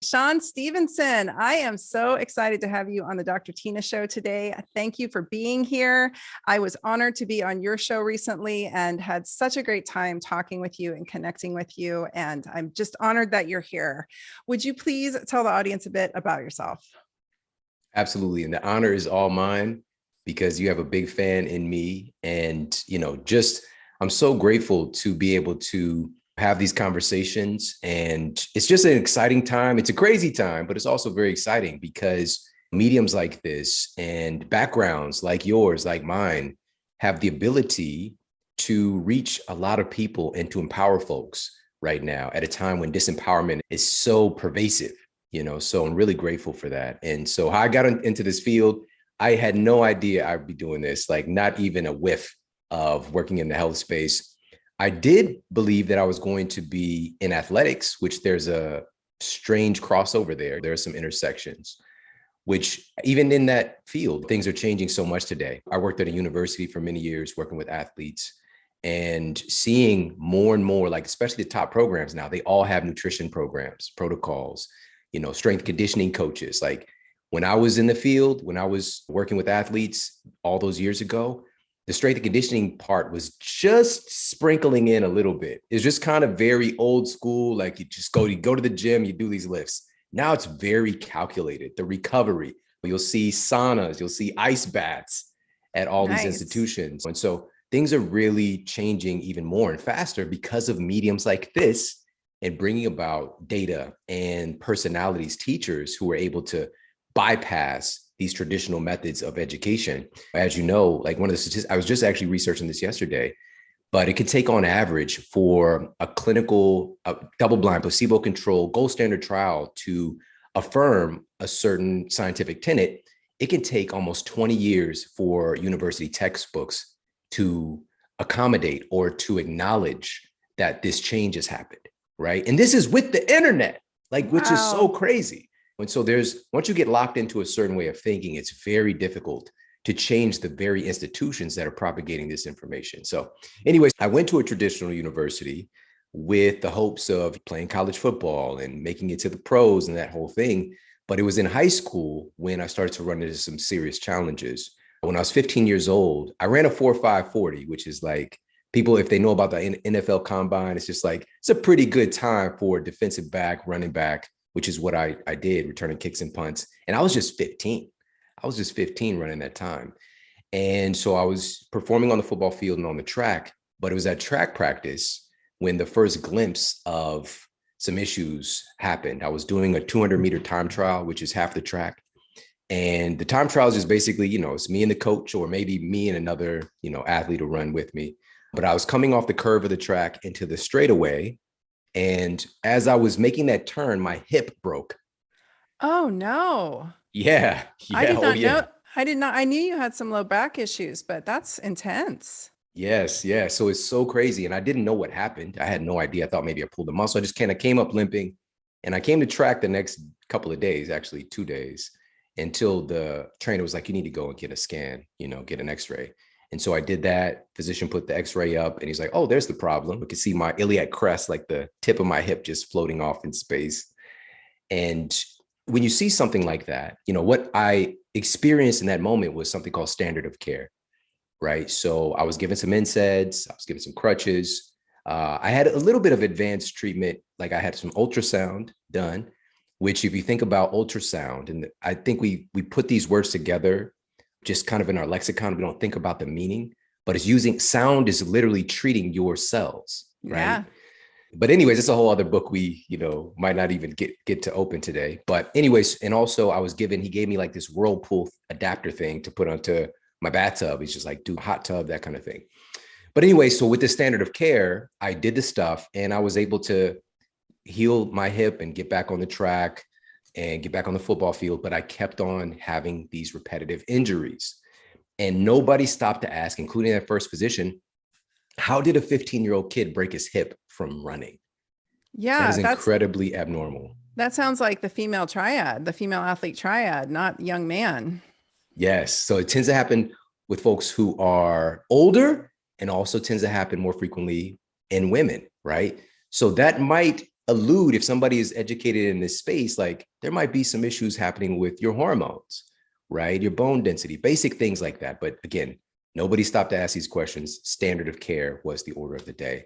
Shawn Stevenson. I am so excited to have you on the Dr. Tina Show today. Thank you for being here. I was honored to be on your show recently and had such a great time talking with you and connecting with you. And I'm just honored that you're here. Would you please tell the audience a bit about yourself? Absolutely. And the honor is all mine because you have a big fan in me. And, I'm so grateful to be able to have these conversations. And it's just an exciting time. It's a crazy time, but it's also very exciting because mediums like this and backgrounds like yours, like mine, have the ability to reach a lot of people and to empower folks right now at a time when disempowerment is so pervasive. So I'm really grateful for that. And so how I got into this field, I had no idea I'd be doing this, like not even a whiff of working in the health space. I did believe that I was going to be in athletics, which there's a strange crossover there. There are some intersections, which even in that field, things are changing so much today. I worked at a university for many years working with athletes and seeing more and more, like especially the top programs now, they all have nutrition programs, protocols, strength conditioning coaches. Like when I was in the field, when I was working with athletes all those years ago, the strength and conditioning part was just sprinkling in a little bit. It's just kind of very old school. Like you go to the gym, you do these lifts. Now it's very calculated. The recovery, you'll see saunas, you'll see ice baths at all these institutions. And so things are really changing even more and faster because of mediums like this and bringing about data and personalities, teachers who are able to bypass these traditional methods of education. As you know, like one of the statistics, I was just actually researching this yesterday, but it could take on average for a clinical, double-blind, placebo-controlled gold standard trial to affirm a certain scientific tenet, it can take almost 20 years for university textbooks to accommodate or to acknowledge that this change has happened, right? And this is with the internet, which is so crazy. And so once you get locked into a certain way of thinking, it's very difficult to change the very institutions that are propagating this information. So anyways, I went to a traditional university with the hopes of playing college football and making it to the pros and that whole thing. But it was in high school when I started to run into some serious challenges. When I was 15 years old, I ran a 4.5 40, which is like people, if they know about the NFL combine, it's just like, it's a pretty good time for a defensive back, running back, which is what I did, returning kicks and punts. And I was just 15. I was just 15 running that time. And so I was performing on the football field and on the track, but it was at track practice when the first glimpse of some issues happened. I was doing a 200-meter time trial, which is half the track. And the time trial is just basically, it's me and the coach, or maybe me and another, athlete to run with me. But I was coming off the curve of the track into the straightaway. And as I was making that turn, my hip broke. Oh, no. Yeah. I did not know. I did not. I knew you had some low back issues, but that's intense. Yes. Yeah. So it's so crazy. And I didn't know what happened. I had no idea. I thought maybe I pulled a muscle. I just kind of came up limping. And I came to track the next couple of days, actually 2 days, until the trainer was like, you need to go and get a scan, get an x-ray. And so I did that. Physician put the x-ray up and he's like, oh, there's the problem. We can see my iliac crest, like the tip of my hip just floating off in space. And when you see something like that, what I experienced in that moment was something called standard of care, right? So I was given some NSAIDs, I was given some crutches. I had a little bit of advanced treatment. Like I had some ultrasound done, which if you think about ultrasound, and I think we put these words together just kind of in our lexicon, we don't think about the meaning, but it's using sound is literally treating your cells, right? Yeah. But anyways, it's a whole other book we, might not even get to open today. But anyways, and also he gave me like this Whirlpool adapter thing to put onto my bathtub. He's just like, do a hot tub, that kind of thing. But anyway, so with the standard of care, I did the stuff and I was able to heal my hip and get back on the track and get back on the football field, but I kept on having these repetitive injuries. And nobody stopped to ask, including that first physician, how did a 15-year-old kid break his hip from running? Yeah, that is incredibly abnormal. That sounds like the female triad, the female athlete triad, not young man. Yes. So it tends to happen with folks who are older and also tends to happen more frequently in women, right? So that might allude, if somebody is educated in this space, like there might be some issues happening with your hormones, right? Your bone density, basic things like that. But again, nobody stopped to ask these questions. Standard of care was the order of the day.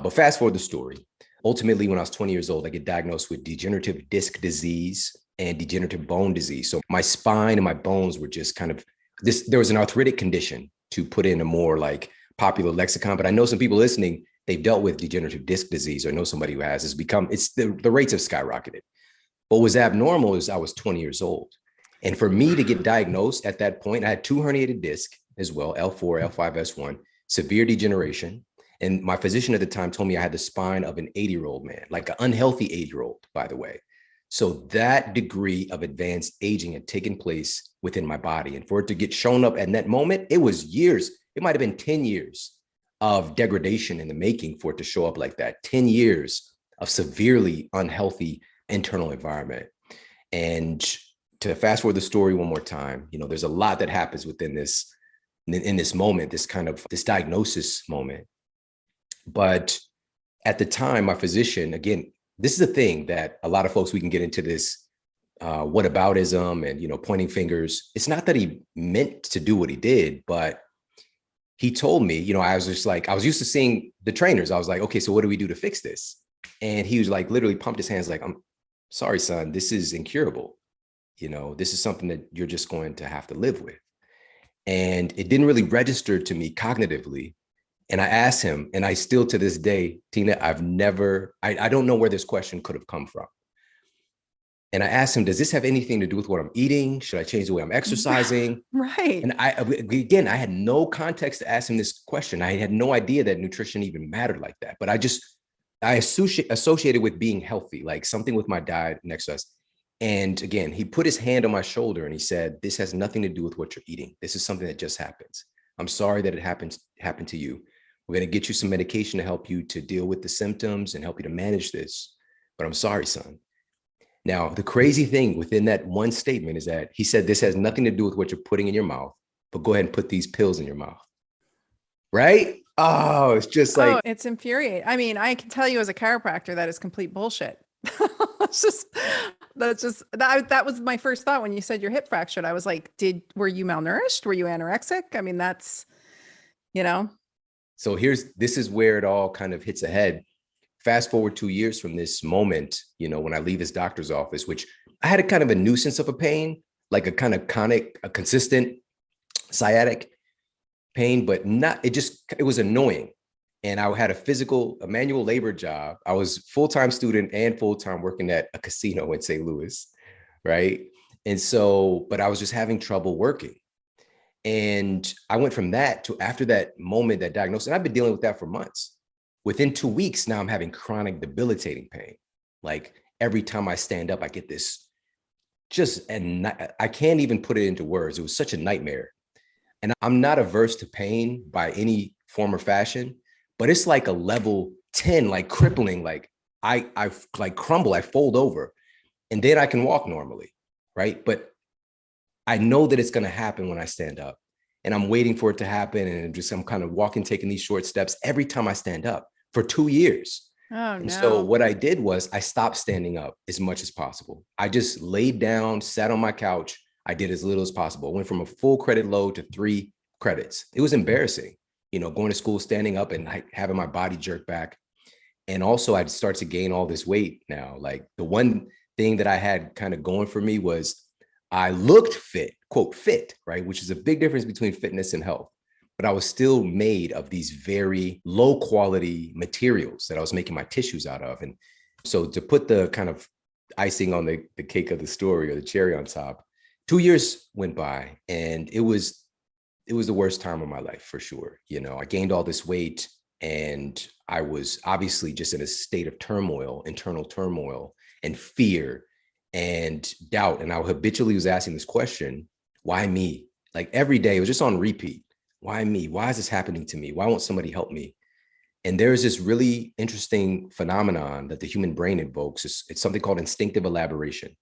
But fast forward the story. Ultimately, when I was 20 years old, I get diagnosed with degenerative disc disease and degenerative bone disease. So my spine and my bones were just kind of this. There was an arthritic condition, to put in a more like popular lexicon. But I know some people listening, they've dealt with degenerative disc disease or know somebody who has. The rates have skyrocketed. What was abnormal is I was 20 years old. And for me to get diagnosed at that point, I had 2 herniated discs as well, L4, L5, S1, severe degeneration. And my physician at the time told me I had the spine of an 80-year-old man, like an unhealthy 80-year-old, by the way. So that degree of advanced aging had taken place within my body. And for it to get shown up at that moment, it was years. It might have been 10 years of degradation in the making for it to show up like that. 10 years of severely unhealthy internal environment. And to fast forward the story one more time, there's a lot that happens within this, in this moment, this diagnosis moment. But at the time, my physician, again, this is a thing that a lot of folks, we can get into this whataboutism and, pointing fingers. It's not that he meant to do what he did, but he told me, I was just like, I was used to seeing the trainers. I was like, okay, so what do we do to fix this? And he was like, literally pumped his hands like, I'm sorry, son, this is incurable. This is something that you're just going to have to live with. And it didn't really register to me cognitively. And I asked him, and I still to this day, Tina, I don't know where this question could have come from. And I asked him, does this have anything to do with what I'm eating? Should I change the way I'm exercising? Right. And I had no context to ask him this question. I had no idea that nutrition even mattered like that. But I associated with being healthy, like something with my diet and exercise. And again, he put his hand on my shoulder and he said, this has nothing to do with what you're eating. This is something that just happens. I'm sorry that it happened to you. We're going to get you some medication to help you to deal with the symptoms and help you to manage this. But I'm sorry, son. Now, the crazy thing within that one statement is that he said, this has nothing to do with what you're putting in your mouth, but go ahead and put these pills in your mouth. Right? Oh, it's just like, it's infuriating. I mean, I can tell you as a chiropractor, that is complete bullshit. That was my first thought when you said your hip fractured. I was like, were you malnourished? Were you anorexic? I mean, that's, So this is where it all kind of hits ahead. Fast forward 2 years from this moment, when I leave his doctor's office, which I had a kind of a nuisance of a pain, like a kind of chronic, a consistent sciatic pain, but it was annoying. And I had a manual labor job. I was full-time student and full-time working at a casino in St. Louis, right? And so, but I was just having trouble working. And I went from that to after that moment, that diagnosis, and I've been dealing with that for months. Within 2 weeks, now I'm having chronic debilitating pain. Like every time I stand up, I get this and I can't even put it into words. It was such a nightmare. And I'm not averse to pain by any form or fashion, but it's like a level 10, like crippling, like I like crumble, I fold over, and then I can walk normally, right? But I know that it's going to happen when I stand up, and I'm waiting for it to happen. And I'm kind of walking, taking these short steps every time I stand up for 2 years. And so what I did was I stopped standing up as much as possible. I just laid down, sat on my couch. I did as little as possible. I went from a full credit load to 3 credits. It was embarrassing, going to school, standing up and having my body jerk back. And also I'd start to gain all this weight now. Like the one thing that I had kind of going for me was I looked fit, quote, fit, right? Which is a big difference between fitness and health. But I was still made of these very low quality materials that I was making my tissues out of. And so to put the kind of icing on the cake of the story, or the cherry on top, 2 years went by, and it was the worst time of my life for sure. I gained all this weight, and I was obviously just in a state of turmoil, internal turmoil and fear and doubt. And I habitually was asking this question, why me? Like every day, it was just on repeat. Why me? Why is this happening to me? Why won't somebody help me? And there's this really interesting phenomenon that the human brain invokes. It's something called instinctive elaboration.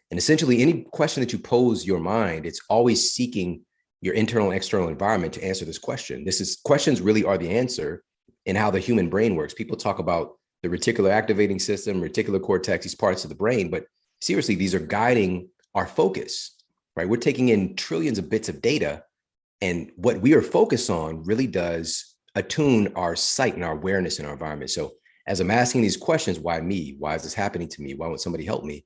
And essentially, any question that you pose your mind, it's always seeking your internal and external environment to answer this question. Questions really are the answer in how the human brain works. People talk about the reticular activating system, reticular cortex, these parts of the brain. But seriously, these are guiding our focus, right? We're taking in trillions of bits of data, and what we are focused on really does attune our sight and our awareness in our environment. So as I'm asking these questions, why me? Why is this happening to me? Why won't somebody help me?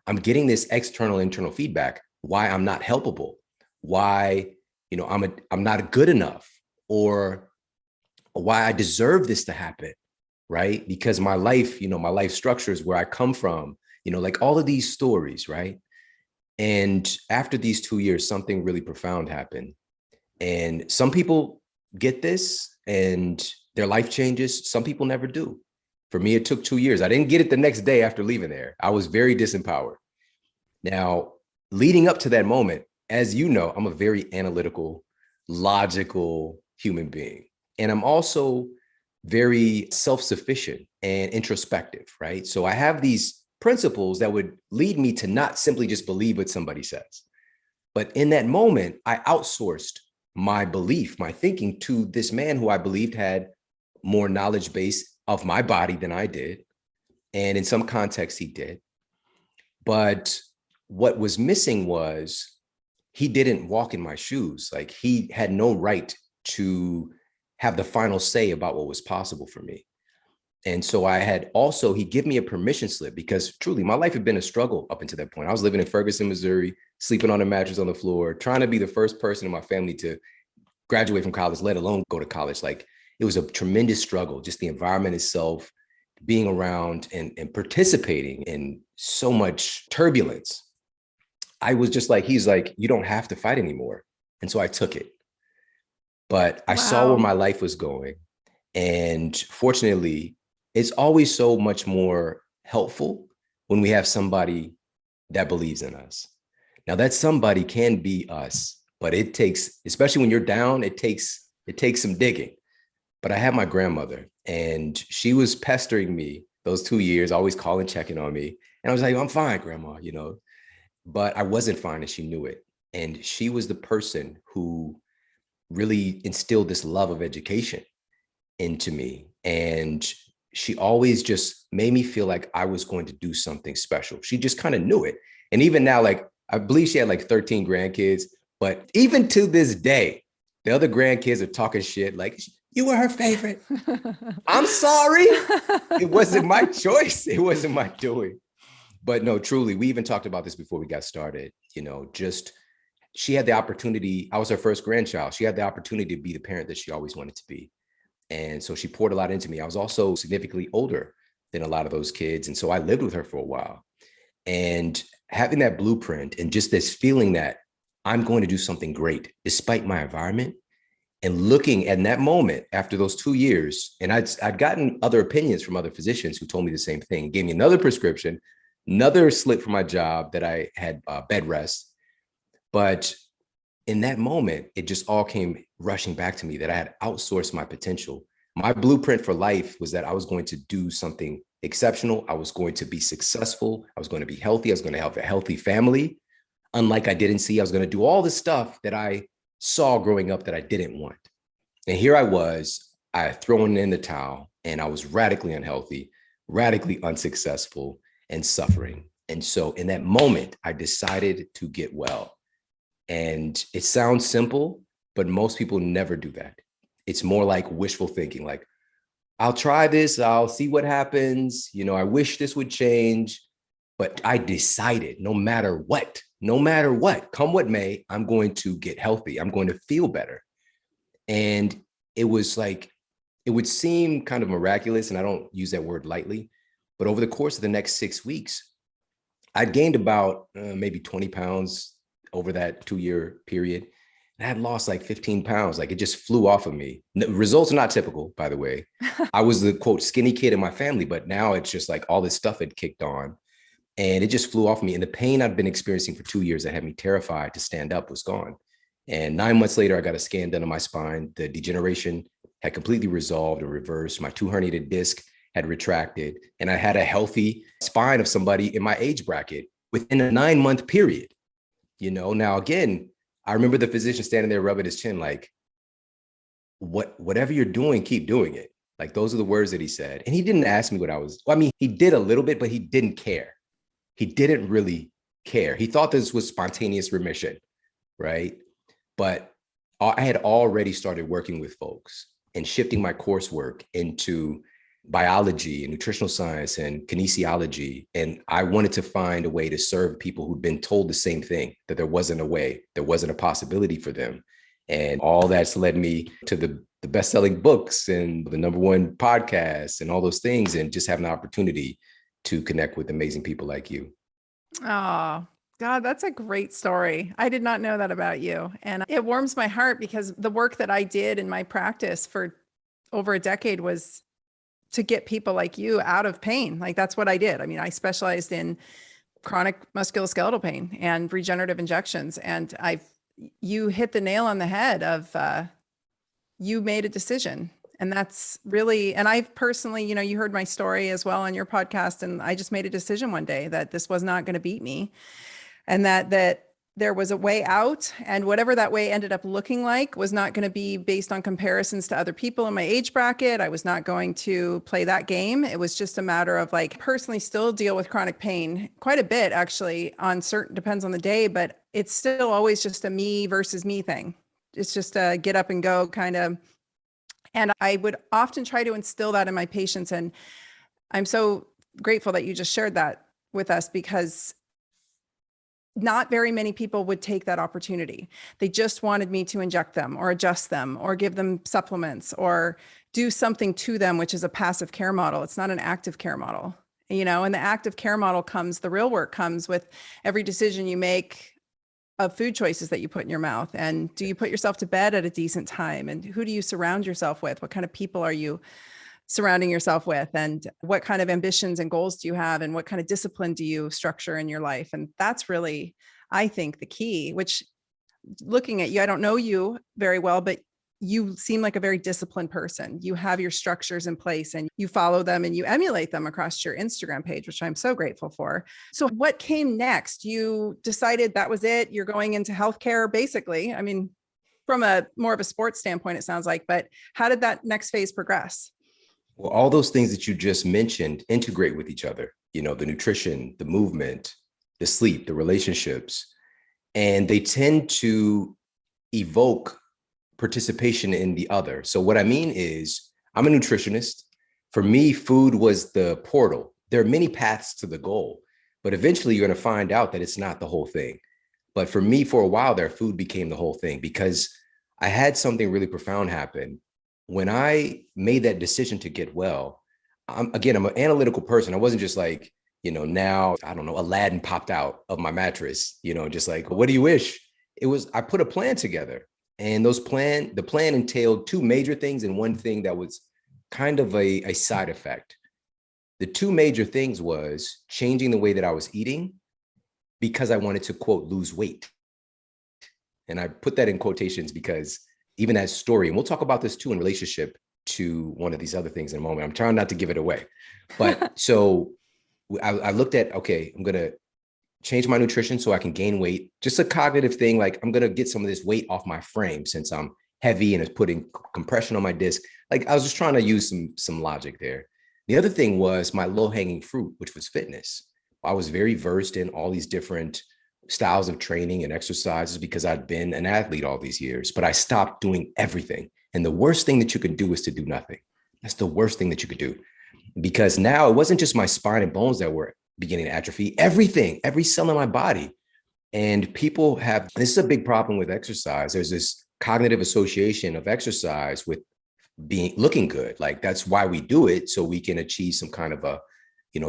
I'm getting this external, internal feedback, why I'm not helpable, why, I'm not good enough, or why I deserve this to happen, right? Because my life, my life structures, where I come from, like all of these stories, right? And after these 2 years, something really profound happened. And some people get this and their life changes. Some people never do. For me, it took 2 years. I didn't get it the next day after leaving there. I was very disempowered. Now, leading up to that moment, as you know, I'm a very analytical, logical human being. And I'm also very self-sufficient and introspective, right? So I have these principles that would lead me to not simply just believe what somebody says. But in that moment, I outsourced my belief, my thinking, to this man who I believed had more knowledge base of my body than I did. And in some context, he did. But what was missing was he didn't walk in my shoes. Like, he had no right to have the final say about what was possible for me. And so he gave me a permission slip, because truly my life had been a struggle up until that point. I was living in Ferguson, Missouri, sleeping on a mattress on the floor, trying to be the first person in my family to graduate from college, let alone go to college. Like, it was a tremendous struggle, just the environment itself, being around and participating in so much turbulence. I was just like, he's like, you don't have to fight anymore. And so I took it. But I saw where my life was going. And fortunately, it's always so much more helpful when we have somebody that believes in us. Now, that somebody can be us, but it takes, especially when you're down, it takes some digging. But I had my grandmother, and she was pestering me those 2 years, always calling, checking on me. And I was like, I'm fine, Grandma, but I wasn't fine, and she knew it. And she was the person who really instilled this love of education into me. And she always just made me feel like I was going to do something special. She just kind of knew it. And even now, like, I believe she had like 13 grandkids, but even to this day, the other grandkids are talking shit like, you were her favorite. I'm sorry. It wasn't my choice. It wasn't my doing. But no, truly, we even talked about this before we got started, just she had the opportunity. I was her first grandchild. She had the opportunity to be the parent that she always wanted to be. And so she poured a lot into me. I was also significantly older than a lot of those kids. And so I lived with her for a while. And having that blueprint and just this feeling that I'm going to do something great despite my environment, and looking at that moment after those 2 years, and I'd gotten other opinions from other physicians who told me the same thing, gave me another prescription, another slip for my job that I had bed rest. But in that moment, it just all came rushing back to me that I had outsourced my potential. My blueprint for life was that I was going to do something exceptional. I was going to be successful. I was going to be healthy. I was going to have a healthy family. Unlike I didn't see, I was going to do all the stuff that I saw growing up that I didn't want. And here I was, I had thrown in the towel, and I was radically unhealthy, radically unsuccessful, and suffering. And so in that moment, I decided to get well. And it sounds simple, but most people never do that. It's more like wishful thinking, like, I'll try this, I'll see what happens. I wish this would change. But I decided no matter what, come what may, I'm going to get healthy. I'm going to feel better. And it was like, it would seem kind of miraculous, and I don't use that word lightly, but over the course of the next 6 weeks, I'd gained about maybe 20 pounds over that 2-year period. And I had lost like 15 pounds. Like, it just flew off of me. Results are not typical, by the way. I was the quote skinny kid in my family, but now it's just like all this stuff had kicked on, and it just flew off of me. And the pain I'd been experiencing for 2 years that had me terrified to stand up was gone. And 9 months later, I got a scan done on my spine. The degeneration had completely resolved or reversed. My 2 herniated disc had retracted, and I had a healthy spine of somebody in my age bracket within a 9-month period. Now, again, I remember the physician standing there rubbing his chin like, whatever you're doing, keep doing it. Like those are the words that he said. And he didn't ask me what I was, well, I mean, he did a little bit, but he didn't care. He didn't really care. He thought this was spontaneous remission, right? But I had already started working with folks and shifting my coursework into biology and nutritional science and kinesiology. And I wanted to find a way to serve people who'd been told the same thing, that there wasn't a way, there wasn't a possibility for them. And all that's led me to the best-selling books and the #1 podcast and all those things, and just having the opportunity to connect with amazing people like you. Oh, God, that's a great story. I did not know that about you. And it warms my heart because the work that I did in my practice for over a decade was to get people like you out of pain. Like that's what I did. I mean, I specialized in chronic musculoskeletal pain and regenerative injections. And you hit the nail on the head of, you made a decision. And that's really, and I've personally, you heard my story as well on your podcast. And I just made a decision one day that this was not going to beat me, and that there was a way out, and whatever that way ended up looking like was not going to be based on comparisons to other people in my age bracket. I was not going to play that game. It was just a matter of like, personally still deal with chronic pain quite a bit, actually, on certain, depends on the day, but it's still always just a me versus me thing. It's just a get up and go kind of. And I would often try to instill that in my patients. And I'm so grateful that you just shared that with us, because not very many people would take that opportunity. They just wanted me to inject them or adjust them or give them supplements or do something to them, which is a passive care model. It's not an active care model, and the active care model the real work comes with every decision you make of food choices that you put in your mouth. And do you put yourself to bed at a decent time? And who do you surround yourself with? What kind of people are you surrounding yourself with? And what kind of ambitions and goals do you have? And what kind of discipline do you structure in your life? And that's really, I think, the key, which, looking at you, I don't know you very well, but you seem like a very disciplined person. You have your structures in place and you follow them and you emulate them across your Instagram page, which I'm so grateful for. So what came next? You decided that was it. You're going into healthcare, basically. I mean, from a more of a sports standpoint, it sounds like, but how did that next phase progress? Well, all those things that you just mentioned integrate with each other, the nutrition, the movement, the sleep, the relationships, and they tend to evoke participation in the other. So what I mean is, I'm a nutritionist. For me, food was the portal. There are many paths to the goal, but eventually you're going to find out that it's not the whole thing. But for me, for a while there, food became the whole thing, because I had something really profound happen. When I made that decision to get well, I'm an analytical person. I wasn't just like, now, I don't know, Aladdin popped out of my mattress, just like, what do you wish? I put a plan together. And the plan entailed two major things and one thing that was kind of a side effect. The two major things was changing the way that I was eating, because I wanted to, quote, lose weight. And I put that in quotations because even that story, and we'll talk about this too in relationship to one of these other things in a moment. I'm trying not to give it away. But so I looked at, okay, I'm going to change my nutrition so I can gain weight. Just a cognitive thing. Like, I'm going to get some of this weight off my frame since I'm heavy and it's putting compression on my disc. Like, I was just trying to use some logic there. The other thing was my low hanging fruit, which was fitness. I was very versed in all these different styles of training and exercises because I'd been an athlete all these years, but I stopped doing everything. And the worst thing that you could do is to do nothing. That's the worst thing that you could do, because now it wasn't just my spine and bones that were beginning to atrophy, everything, every cell in my body. And people have, this is a big problem with exercise. There's this cognitive association of exercise with looking good. Like, that's why we do it, so we can achieve some kind of a,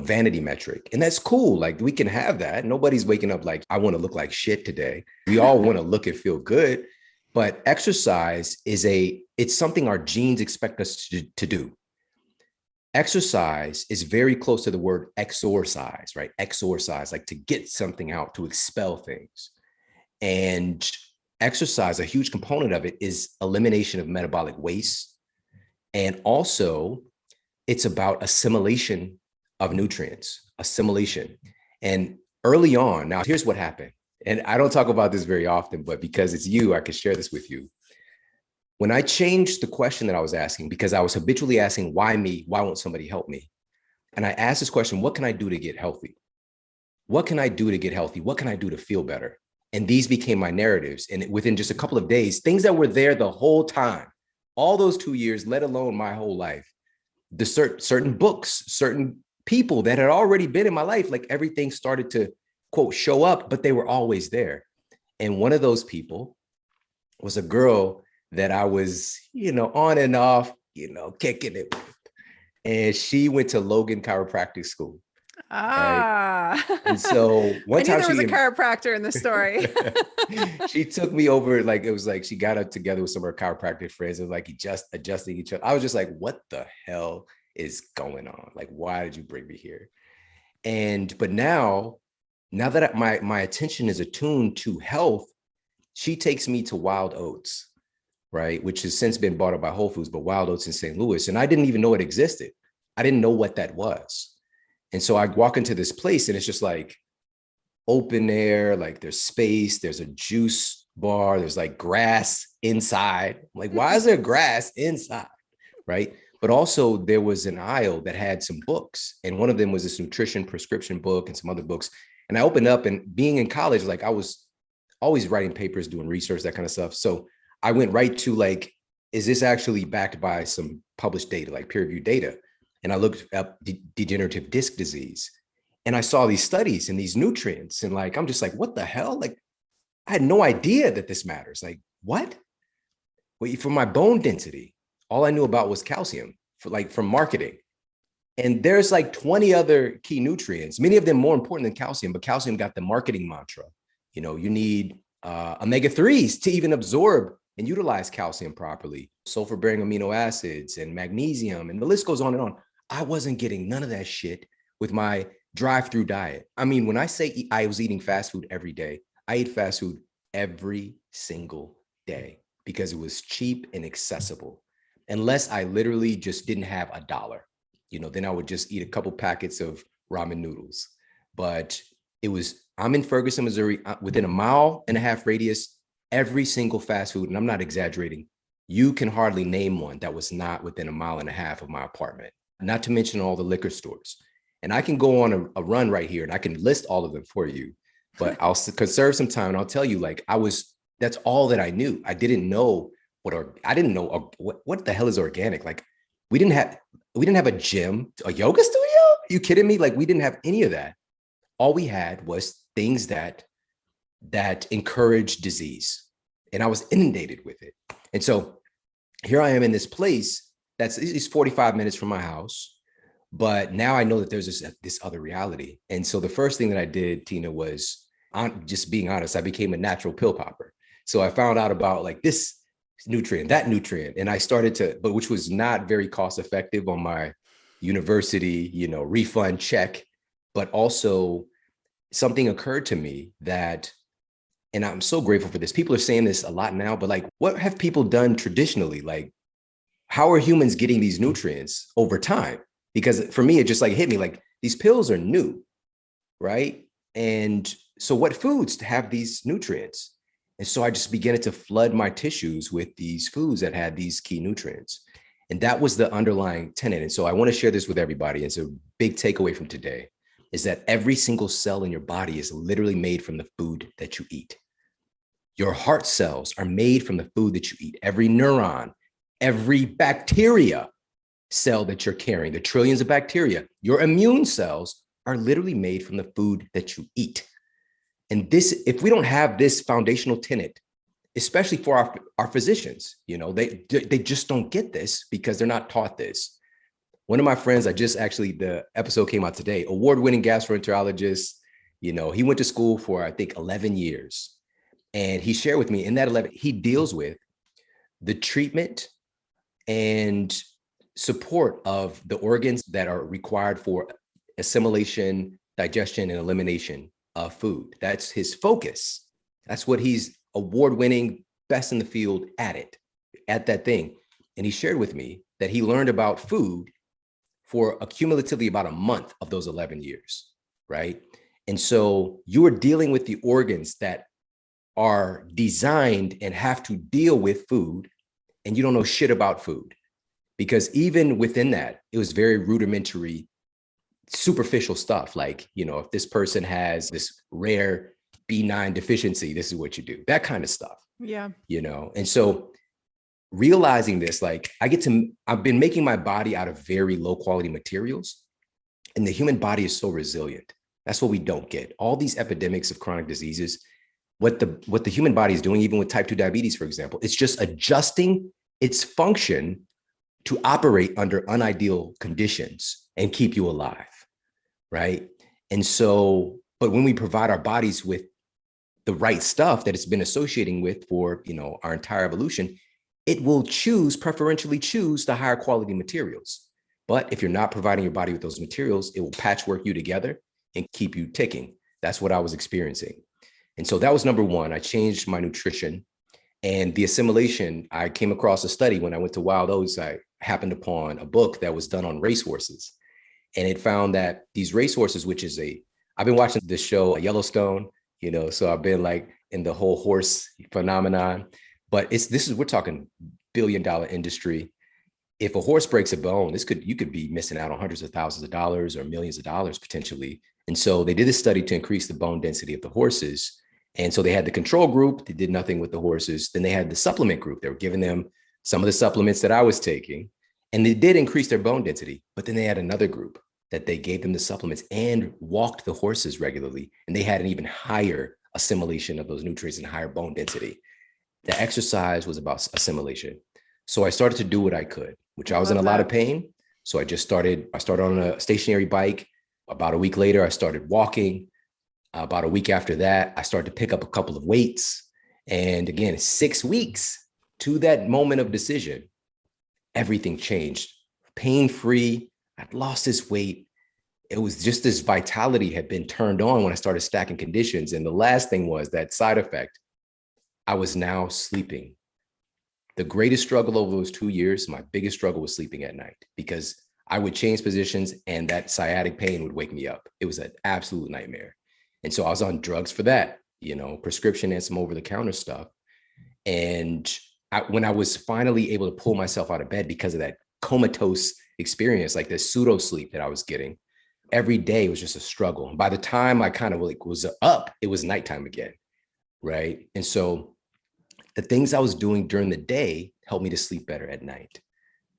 vanity metric. And that's cool. Like, we can have that. Nobody's waking up like, I want to look like shit today. We all want to look and feel good. But exercise it's something our genes expect us to do. Exercise is very close to the word exorcise, right? Exorcise, like to get something out, to expel things. And exercise, a huge component of it is elimination of metabolic waste. And also, it's about assimilation of nutrients, assimilation. And early on, now here's what happened. And I don't talk about this very often, but because it's you, I can share this with you. When I changed the question that I was asking, because I was habitually asking, why me? Why won't somebody help me? And I asked this question, what can I do to get healthy? What can I do to get healthy? What can I do to feel better? And these became my narratives. And within just a couple of days, things that were there the whole time, all those 2 years, let alone my whole life, the certain books, certain people that had already been in my life, like everything started to, quote, show up, but they were always there. And one of those people was a girl that I was, on and off, kicking it with. And she went to Logan Chiropractic School. Right. Ah, And so I one knew time there was a chiropractor in the story. she took me over, like, it was like she got up together with some of her chiropractic friends and like just adjusting each other. I was just like, what the hell is going on? Like, why did you bring me here? But now that my attention is attuned to health, she takes me to Wild Oats, right? Which has since been bought up by Whole Foods, but Wild Oats in St. Louis. And I didn't even know it existed. I didn't know what that was. And so I walk into this place and it's just like open air, like there's space, there's a juice bar, there's like grass inside. I'm like, why is there grass inside? Right. But also there was an aisle that had some books. And one of them was this nutrition prescription book and some other books. And I opened up, and being in college, like I was always writing papers, doing research, that kind of stuff. So I went right to like, is this actually backed by some published data, like peer-reviewed data? And I looked up degenerative disc disease, and I saw these studies and these nutrients, and like, I'm just like, what the hell? Like, I had no idea that this matters. Like, what? Well, for my bone density, all I knew about was calcium, from marketing. And there's like 20 other key nutrients, many of them more important than calcium, but calcium got the marketing mantra. You need omega-3s to even absorb and utilize calcium properly, sulfur-bearing amino acids and magnesium, and the list goes on and on. I wasn't getting none of that shit with my drive-through diet. I mean, when I say I was eating fast food every day, I ate fast food every single day because it was cheap and accessible. Unless I literally just didn't have a dollar, then I would just eat a couple packets of ramen noodles. But I'm in Ferguson, Missouri, within a 1.5 mile radius, every single fast food, and I'm not exaggerating, you can hardly name one that was not within 1.5 miles of my apartment, not to mention all the liquor stores. And I can go on a run right here and I can list all of them for you, but I'll conserve some time and I'll tell you, like, that's all that I knew. I didn't know what the hell is organic. Like, we didn't have a gym, a yoga studio. Are you kidding me? Like, we didn't have any of that. All we had was things that encourage disease. And I was inundated with it. And so here I am in this place that's 45 minutes from my house. But now I know that there's this other reality. And so the first thing that I did, Tina, was, just being honest, I became a natural pill popper. So I found out about like this nutrient, that nutrient, and I started but which was not very cost effective on my university, refund check. But also something occurred to me that, and I'm so grateful for this. People are saying this a lot now, but like, what have people done traditionally? Like, how are humans getting these nutrients over time? Because for me, it just like hit me like, these pills are new, right? And so what foods have these nutrients? And so I just began to flood my tissues with these foods that had these key nutrients. And that was the underlying tenet. And so I want to share this with everybody. It's a big takeaway from today, is that every single cell in your body is literally made from the food that you eat. Your heart cells are made from the food that you eat. Every neuron, every bacteria cell that you're carrying, the trillions of bacteria, your immune cells are literally made from the food that you eat. And if we don't have this foundational tenet, especially for our physicians, they just don't get this because they're not taught this. One of my friends, the episode came out today, award-winning gastroenterologist, he went to school for, I think, 11 years. And he shared with me in that 11, he deals with the treatment and support of the organs that are required for assimilation, digestion, and elimination of food. That's his focus. That's what he's award-winning, best in the field at that thing. And he shared with me that he learned about food for cumulatively about a month of those 11 years, right? And so you are dealing with the organs that are designed and have to deal with food, and you don't know shit about food. Because even within that, it was very rudimentary, superficial stuff. Like, if this person has this rare B9 deficiency, this is what you do, that kind of stuff. Yeah. And so realizing this, like I've been making my body out of very low quality materials, and the human body is so resilient. That's what we don't get. All these epidemics of chronic diseases, what the human body is doing, even with type 2 diabetes, for example, it's just adjusting its function to operate under unideal conditions and keep you alive, right? And so, but when we provide our bodies with the right stuff that it's been associating with for, our entire evolution, it will preferentially choose the higher quality materials. But if you're not providing your body with those materials, it will patchwork you together and keep you ticking. That's what I was experiencing. And so that was number one. I changed my nutrition. And the assimilation, I came across a study when I went to Wild Oats. I happened upon a book that was done on racehorses. And it found that these racehorses, I've been watching this show, Yellowstone, so I've been like in the whole horse phenomenon. But we're talking billion-dollar industry. If a horse breaks a bone, you could be missing out on hundreds of thousands of dollars or millions of dollars potentially. And so they did a study to increase the bone density of the horses. And so they had the control group, they did nothing with the horses. Then they had the supplement group. They were giving them some of the supplements that I was taking, and they did increase their bone density. But then they had another group that they gave them the supplements and walked the horses regularly. And they had an even higher assimilation of those nutrients and higher bone density. The exercise was about assimilation. So I started to do what I could, which I was in a lot of pain. So I started on a stationary bike. About a week later, I started walking. About a week after that, I started to pick up a couple of weights. And again, 6 weeks to that moment of decision, everything changed. Pain-free. I'd lost this weight. It was just this vitality had been turned on when I started stacking conditions. And the last thing was that side effect. I was now sleeping. The greatest struggle over those 2 years, my biggest struggle was sleeping at night, because I would change positions and that sciatic pain would wake me up. It was an absolute nightmare. And so I was on drugs for that, prescription and some over-the-counter stuff. And when I was finally able to pull myself out of bed because of that comatose experience, like this pseudo sleep that I was getting, every day was just a struggle. And by the time I kind of was up, it was nighttime again, right? And so the things I was doing during the day helped me to sleep better at night.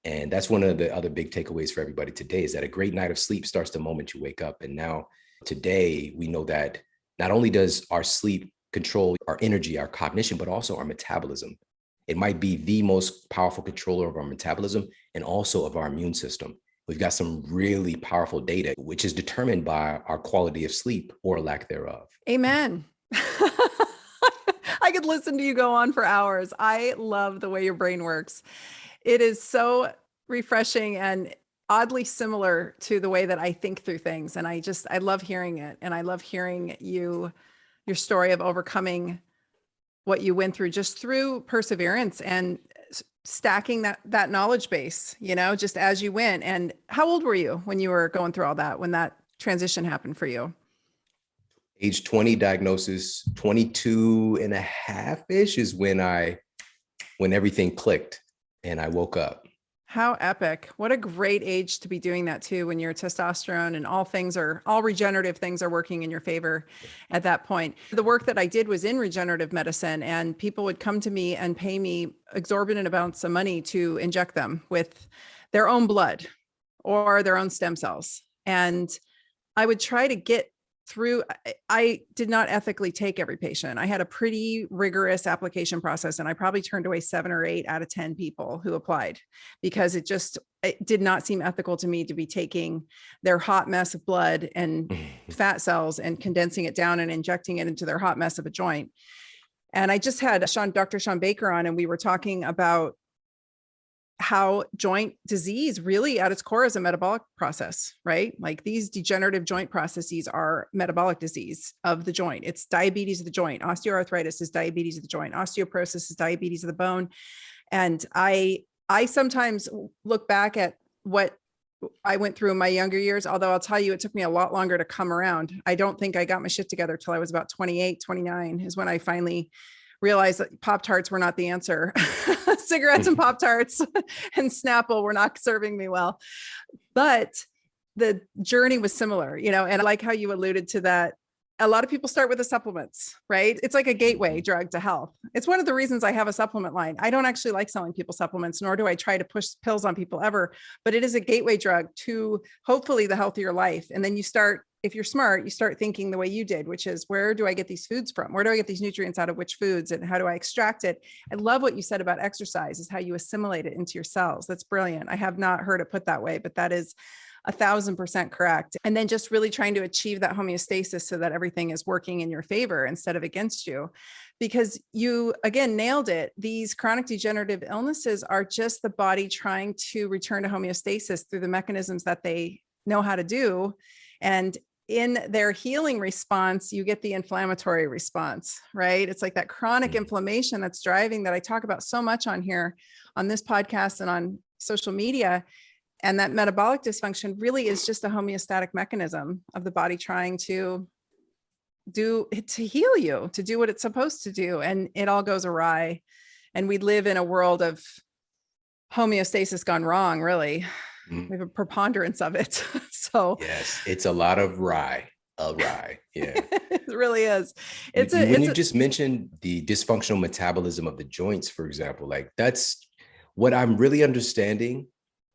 And that's one of the other big takeaways for everybody today, is that a great night of sleep starts the moment you wake up. And now today, we know that not only does our sleep control our energy, our cognition, but also our metabolism. It might be the most powerful controller of our metabolism and also of our immune system. We've got some really powerful data, which is determined by our quality of sleep or lack thereof. Amen. I could listen to you go on for hours. I love the way your brain works. It is so refreshing and oddly similar to the way that I think through things. And I love hearing it. And I love hearing your story of overcoming what you went through just through perseverance and stacking that knowledge base, just as you went. And how old were you when you were going through all that, when that transition happened for you? Age 20 diagnosis, 22 and a half-ish is when everything clicked and I woke up. How epic. What a great age to be doing that too, when your testosterone and all regenerative things are working in your favor at that point. The work that I did was in regenerative medicine, and people would come to me and pay me exorbitant amounts of money to inject them with their own blood or their own stem cells. And I would try to get through. I did not ethically take every patient. I had a pretty rigorous application process, and I probably turned away 7 or 8 out of 10 people who applied, because it did not seem ethical to me to be taking their hot mess of blood and fat cells and condensing it down and injecting it into their hot mess of a joint. And I just had Dr. Shawn Baker on, and we were talking about how joint disease really at its core is a metabolic process, right? Like these degenerative joint processes are metabolic disease of the joint. It's diabetes of the joint. Osteoarthritis is diabetes of the joint. Osteoporosis is diabetes of the bone. And I sometimes look back at what I went through in my younger years, although I'll tell you, it took me a lot longer to come around. I don't think I got my shit together till I was about 28, 29 is when I finally realized that Pop-Tarts were not the answer. Cigarettes and Pop-Tarts and Snapple were not serving me well. But the journey was similar, and I like how you alluded to that. A lot of people start with the supplements, right? It's like a gateway drug to health. It's one of the reasons I have a supplement line. I don't actually like selling people supplements, nor do I try to push pills on people ever, but it is a gateway drug to hopefully the healthier life. And then you start, if you're smart, you start thinking the way you did, which is, where do I get these foods from? Where do I get these nutrients out of which foods, and how do I extract it? I love what you said about exercise, is how you assimilate it into your cells. That's brilliant. I have not heard it put that way, but that is 1,000% correct. And then just really trying to achieve that homeostasis so that everything is working in your favor instead of against you. Because you, again, nailed it. These chronic degenerative illnesses are just the body trying to return to homeostasis through the mechanisms that they know how to do. And in their healing response, you get the inflammatory response, right? It's like that chronic inflammation that's driving, that I talk about so much on here, on this podcast and on social media. And that metabolic dysfunction really is just a homeostatic mechanism of the body trying to heal you, to do what it's supposed to do. And it all goes awry. And we live in a world of homeostasis gone wrong, really. We have a preponderance of it. So yes, it's a lot of rye. Yeah. It really is. You just mentioned the dysfunctional metabolism of the joints, for example, like that's what I'm really understanding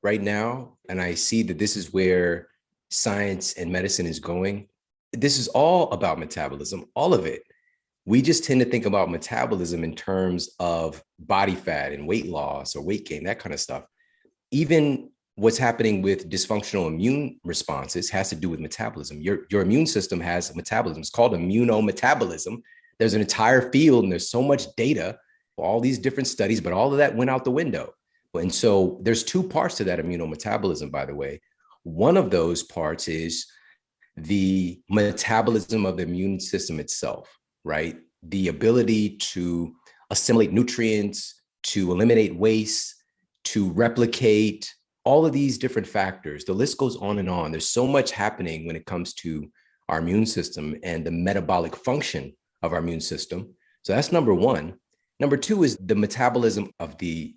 right now. And I see that this is where science and medicine is going. This is all about metabolism, all of it. We just tend to think about metabolism in terms of body fat and weight loss or weight gain, that kind of stuff. Even what's happening with dysfunctional immune responses has to do with metabolism. Your immune system has metabolism. It's called immunometabolism. There's an entire field and there's so much data, all these different studies, but all of that went out the window. And so there's two parts to that immunometabolism, by the way. One of those parts is the metabolism of the immune system itself, right? The ability to assimilate nutrients, to eliminate waste, to replicate, all of these different factors. The list goes on and on. There's so much happening when it comes to our immune system and the metabolic function of our immune system. So that's number one. Number two is the metabolism of the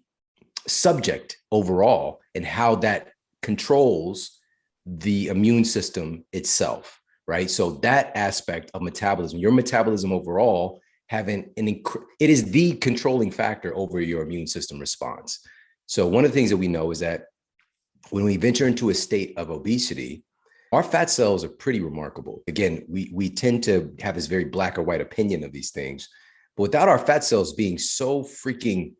subject overall and how that controls the immune system itself, right? So that aspect of metabolism, your metabolism overall, it is the controlling factor over your immune system response. So one of the things that we know is that when we venture into a state of obesity, our fat cells are pretty remarkable. Again, we tend to have this very black or white opinion of these things, but without our fat cells being so freaking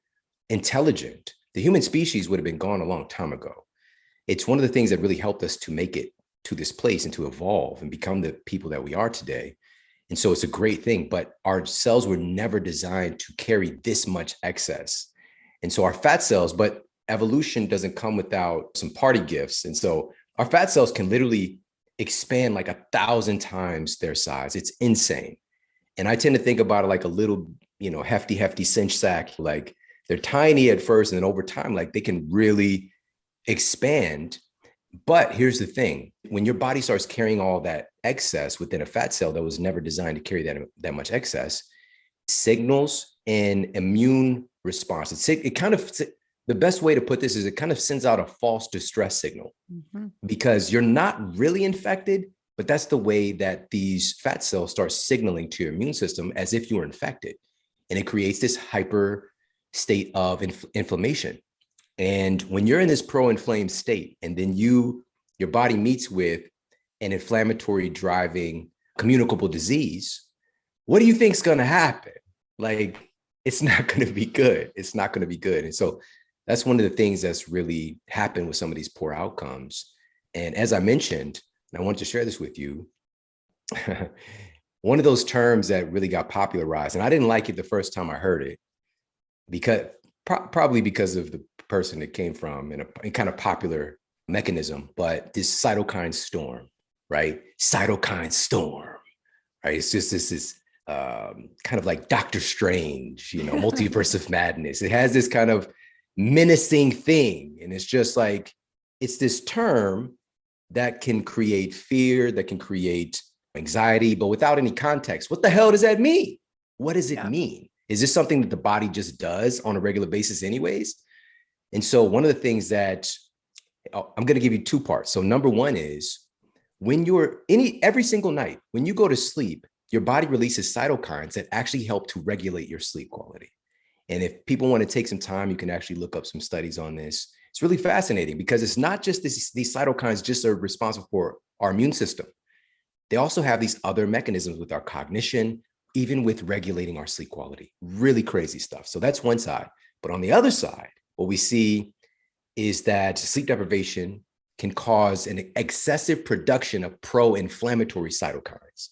intelligent, the human species would have been gone a long time ago. It's one of the things that really helped us to make it to this place and to evolve and become the people that we are today. And so it's a great thing, but our cells were never designed to carry this much excess. And so our fat cells, but evolution doesn't come without some party gifts. And so our fat cells can literally expand like 1,000 times their size. It's insane. And I tend to think about it like a little, hefty cinch sack. Like they're tiny at first, and then over time, like they can really expand. But here's the thing. When your body starts carrying all that excess within a fat cell that was never designed to carry that much excess, signals an immune response. The best way to put this is it kind of sends out a false distress signal because you're not really infected, but that's the way that these fat cells start signaling to your immune system as if you were infected. And it creates this hyper state of inflammation. And when you're in this pro-inflamed state, and then your body meets with an inflammatory driving communicable disease, what do you think is going to happen? Like, it's not going to be good. It's not going to be good. And so that's one of the things that's really happened with some of these poor outcomes. And as I mentioned, and I want to share this with you, one of those terms that really got popularized, and I didn't like it the first time I heard it, because probably because of the person it came from and a kind of popular mechanism, but this cytokine storm, right? Cytokine storm, right? It's just this kind of like Doctor Strange, multiverse of madness. It has this kind of menacing thing. And it's just like, it's this term that can create fear, that can create anxiety, but without any context. What the hell does that mean? What does it mean? Is this something that the body just does on a regular basis anyways? And so one of the things that I'm going to give you two parts. So number one is when you're every single night, when you go to sleep, your body releases cytokines that actually help to regulate your sleep quality. And if people want to take some time, you can actually look up some studies on this. It's really fascinating because it's not just these cytokines just are responsible for our immune system. They also have these other mechanisms with our cognition, even with regulating our sleep quality. Really crazy stuff. So that's one side. But on the other side, what we see is that sleep deprivation can cause an excessive production of pro-inflammatory cytokines.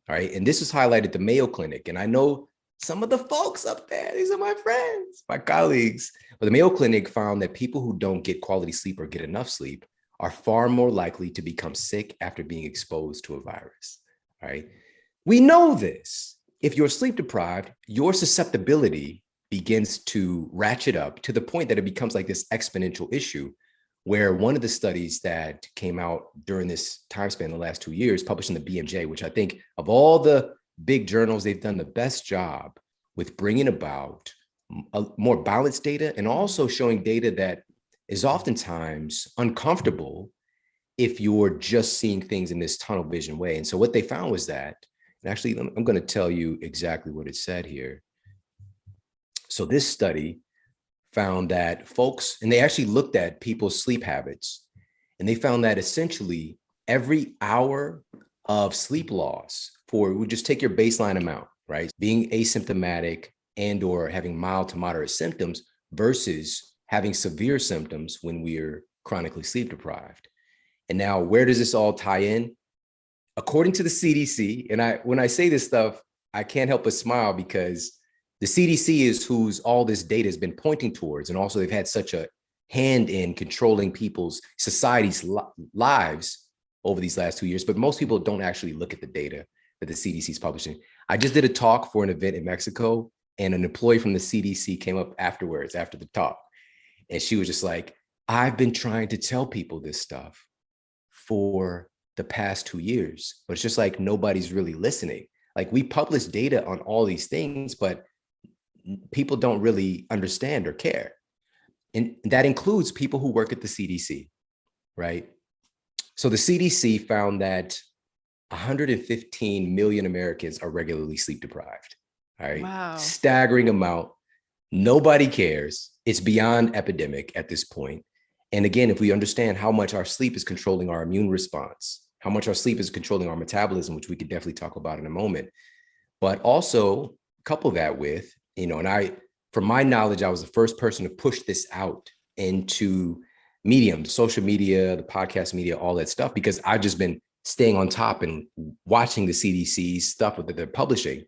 All right. And this was highlighted at the Mayo Clinic. And I know some of the folks up there, these are my friends, my colleagues. But the Mayo Clinic found that people who don't get quality sleep or get enough sleep are far more likely to become sick after being exposed to a virus. All right. We know this. If you're sleep deprived, your susceptibility begins to ratchet up to the point that it becomes like this exponential issue, where one of the studies that came out during this time span, the last 2 years, published in the BMJ, which I think of all the big journals, they've done the best job with bringing about a more balanced data and also showing data that is oftentimes uncomfortable if you're just seeing things in this tunnel vision way. And so what they found was that, and actually, I'm going to tell you exactly what it said here. So this study found that folks, and they actually looked at people's sleep habits, and they found that essentially every hour of sleep loss we just take your baseline amount, right? Being asymptomatic and or having mild to moderate symptoms versus having severe symptoms when we're chronically sleep deprived. And now where does this all tie in? According to the CDC, and when I say this stuff, I can't help but smile because the CDC is whose all this data has been pointing towards. And also they've had such a hand in controlling society's lives over these last 2 years, but most people don't actually look at the data that the CDC is publishing. I just did a talk for an event in Mexico, and an employee from the CDC came up afterwards, after the talk. And she was just like, I've been trying to tell people this stuff for the past 2 years, but it's just like nobody's really listening. Like we publish data on all these things, but people don't really understand or care. And that includes people who work at the CDC, right? So the CDC found that 115 million Americans are regularly sleep deprived. All right. Wow. Staggering amount. Nobody cares. It's beyond epidemic at this point. And again, if we understand how much our sleep is controlling our immune response, how much our sleep is controlling our metabolism, which we could definitely talk about in a moment, but also couple that with, and from my knowledge, I was the first person to push this out into mediums, social media, the podcast media, all that stuff, because I've just been staying on top and watching the CDC stuff that they're publishing.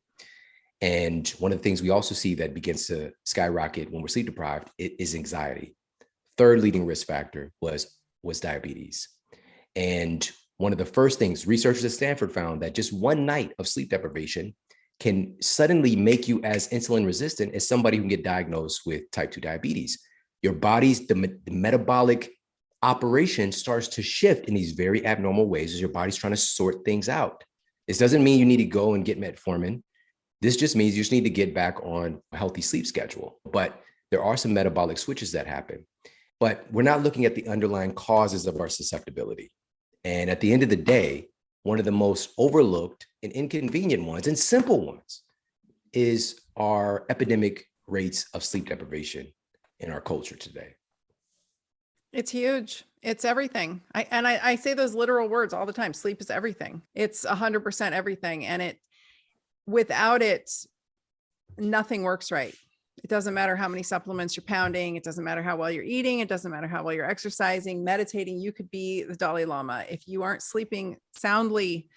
And one of the things we also see that begins to skyrocket when we're sleep deprived is anxiety. Third leading risk factor was diabetes. And one of the first things researchers at Stanford found that just one night of sleep deprivation can suddenly make you as insulin resistant as somebody who can get diagnosed with type 2 diabetes. Your body's the metabolic operation starts to shift in these very abnormal ways as your body's trying to sort things out. This doesn't mean you need to go and get metformin. This just means you just need to get back on a healthy sleep schedule. But there are some metabolic switches that happen. But we're not looking at the underlying causes of our susceptibility. And at the end of the day, one of the most overlooked and inconvenient ones and simple ones is our epidemic rates of sleep deprivation in our culture today. It's huge. It's everything. I say those literal words all the time. Sleep is everything. It's 100% everything. And without it, nothing works right. It doesn't matter how many supplements you're pounding. It doesn't matter how well you're eating. It doesn't matter how well you're exercising, meditating. You could be the Dalai Lama. If you aren't sleeping soundly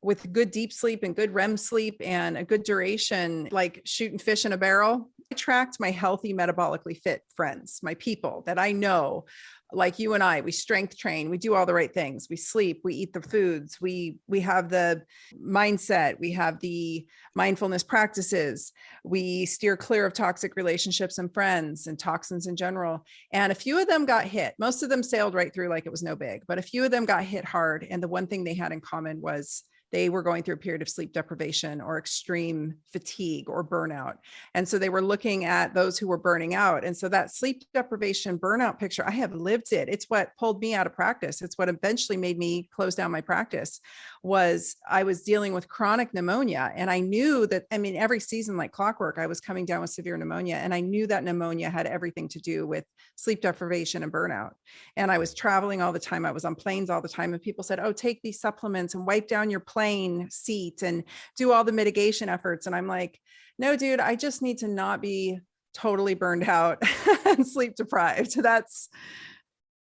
with good deep sleep and good REM sleep and a good duration, like shooting fish in a barrel, I attract my healthy, metabolically fit friends, my people that I know, like you and I, we strength train, we do all the right things. We sleep, we eat the foods, we have the mindset, we have the mindfulness practices, we steer clear of toxic relationships and friends and toxins in general. And a few of them got hit. Most of them sailed right through like it was no big, but a few of them got hit hard. And the one thing they had in common was they were going through a period of sleep deprivation or extreme fatigue or burnout. And so they were looking at those who were burning out. And so that sleep deprivation burnout picture, I have lived it. It's what pulled me out of practice. It's what eventually made me close down my practice. Was I was dealing with chronic pneumonia. And I knew that, I mean, every season like clockwork, I was coming down with severe pneumonia. And I knew that pneumonia had everything to do with sleep deprivation and burnout. And I was traveling all the time. I was on planes all the time. And people said, oh, take these supplements and wipe down your plane seat and do all the mitigation efforts. And I'm like, no, dude, I just need to not be totally burned out and sleep deprived. That's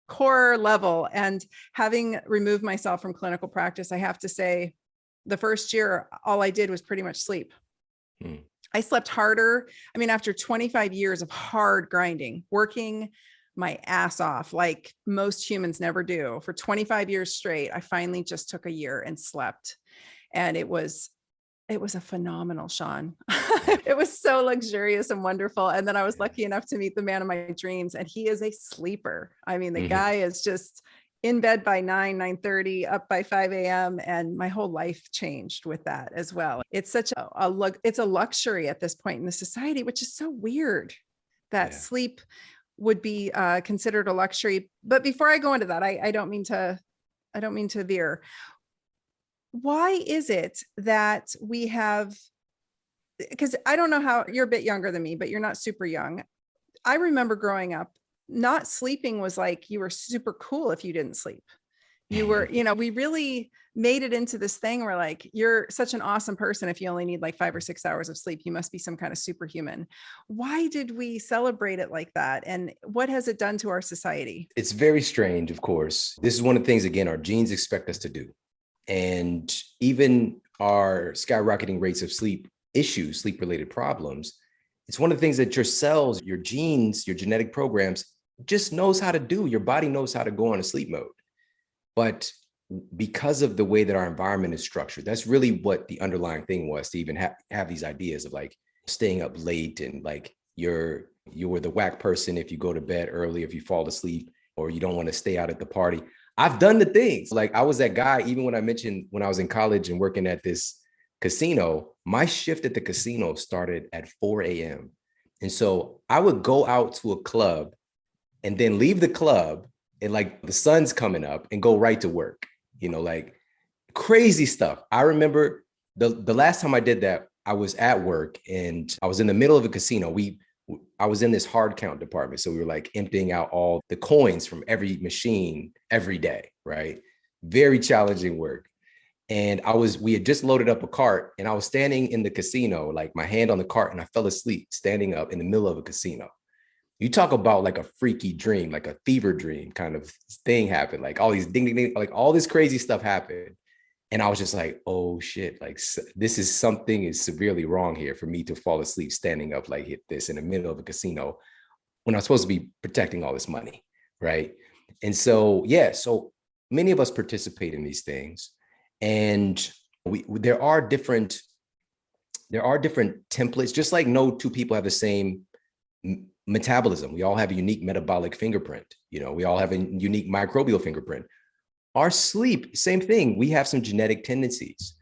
core level. And having removed myself from clinical practice, I have to say, the first year, all I did was pretty much sleep. I slept harder. I mean, after 25 years of hard grinding, working my ass off like most humans never do for 25 years straight, I finally just took a year and slept. And it was a phenomenal, Shawn. It was so luxurious and wonderful. And then I was lucky enough to meet the man of my dreams, and he is a sleeper. I mean, the guy is just in bed by 9:30, up by 5 a.m. And my whole life changed with that as well. It's such it's a luxury at this point in the society, which is so weird that sleep would be considered a luxury. But before I go into that, I don't mean to veer. Why is it that we have, because I don't know how, you're a bit younger than me, but you're not super young. I remember growing up, not sleeping was like, you were super cool if you didn't sleep. You were, we really made it into this thing where like, you're such an awesome person if you only need like 5 or 6 hours of sleep. You must be some kind of superhuman. Why did we celebrate it like that? And what has it done to our society? It's very strange, of course. This is one of the things, again, our genes expect us to do. And even our skyrocketing rates of sleep issues, sleep-related problems, it's one of the things that your cells, your genes, your genetic programs just knows how to do. Your body knows how to go on a sleep mode. But because of the way that our environment is structured, that's really what the underlying thing was, to even have these ideas of like staying up late and like you're the whack person if you go to bed early, if you fall asleep, or you don't want to stay out at the party. I've done the things. Like I was that guy, even when I mentioned when I was in college and working at this casino, my shift at the casino started at 4 a.m. And so I would go out to a club and then leave the club and like the sun's coming up and go right to work, like crazy stuff. I remember the last time I did that, I was at work and I was in the middle of a casino. I was in this hard count department. So we were like emptying out all the coins from every machine every day, right? Very challenging work. And we had just loaded up a cart and I was standing in the casino, like my hand on the cart, and I fell asleep standing up in the middle of a casino. You talk about like a freaky dream, like a fever dream kind of thing happened. Like all these ding, ding, ding, like all this crazy stuff happened. And I was just like, oh shit, like this is something is severely wrong here for me to fall asleep standing up like this in the middle of a casino when I'm supposed to be protecting all this money, right? And so, so many of us participate in these things, and there are different templates, just like no two people have the same metabolism. We all have a unique metabolic fingerprint. We all have a unique microbial fingerprint. Our sleep, same thing. We have some genetic tendencies,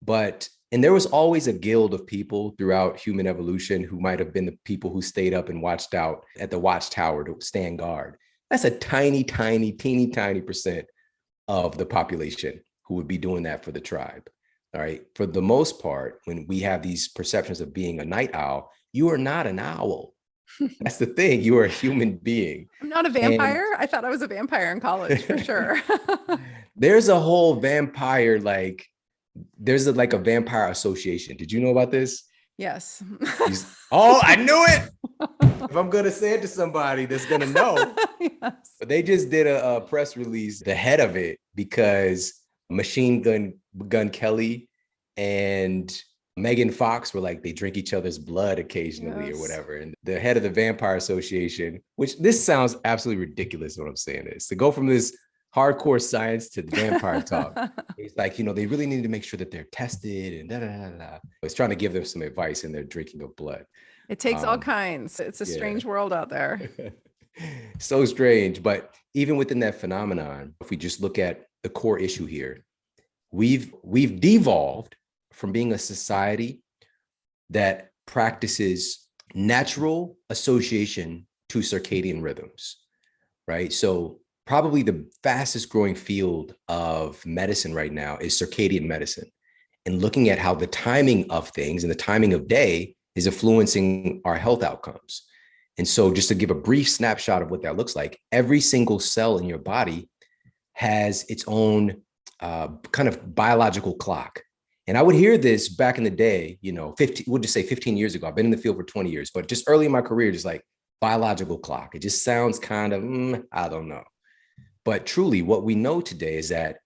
and there was always a guild of people throughout human evolution who might have been the people who stayed up and watched out at the watchtower to stand guard. That's a teeny tiny percent of the population who would be doing that for the tribe. All right. For the most part, when we have these perceptions of being a night owl, you are not an owl. That's the thing. You are a human being. I'm not a vampire. I thought I was a vampire in college for sure. There's a whole vampire, there's a vampire association. Did you know about this? Yes. Oh, I knew it. If I'm going to say it to somebody that's going to know. Yes. But they just did a press release, the head of it, because Machine Gun Kelly and Megan Fox were like, they drink each other's blood occasionally or whatever. And the head of the Vampire Association, which this sounds absolutely ridiculous what I'm saying is, to go from this hardcore science to the vampire talk. It's like, they really need to make sure that they're tested and da, da, da, da. It's trying to give them some advice in their drinking of blood. It takes all kinds. It's a strange world out there. So strange. But even within that phenomenon, if we just look at the core issue here, we've devolved from being a society that practices natural association to circadian rhythms, right? So probably the fastest growing field of medicine right now is circadian medicine, and looking at how the timing of things and the timing of day is influencing our health outcomes. And so just to give a brief snapshot of what that looks like, every single cell in your body has its own kind of biological clock. And I would hear this back in the day, 15, we'll just say 15 years ago. I've been in the field for 20 years, but just early in my career, just like biological clock. It just sounds kind of, I don't know. But truly, what we know today is that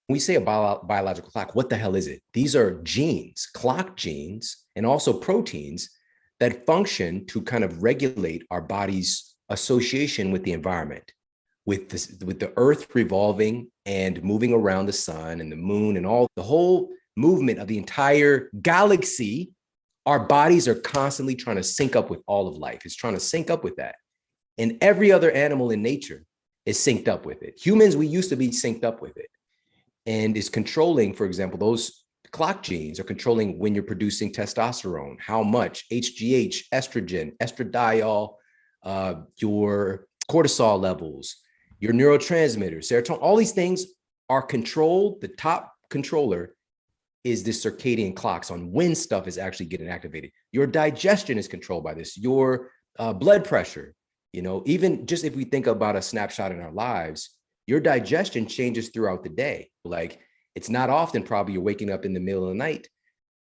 when we say a biological clock, what the hell is it? These are genes, clock genes, and also proteins that function to kind of regulate our body's association with the environment, with the earth revolving and moving around the sun and the moon and all the whole movement of the entire galaxy. Our bodies are constantly trying to sync up with all of life. It's trying to sync up with that. And every other animal in nature is synced up with it. Humans, we used to be synced up with it. And is controlling, for example, those clock genes are controlling when you're producing testosterone, how much, HGH, estrogen, estradiol, your cortisol levels, your neurotransmitters, serotonin, all these things are controlled. The top controller is the circadian clocks on when stuff is actually getting activated. Your digestion is controlled by this, your blood pressure, even just if we think about a snapshot in our lives, your digestion changes throughout the day. Like it's not often probably you're waking up in the middle of the night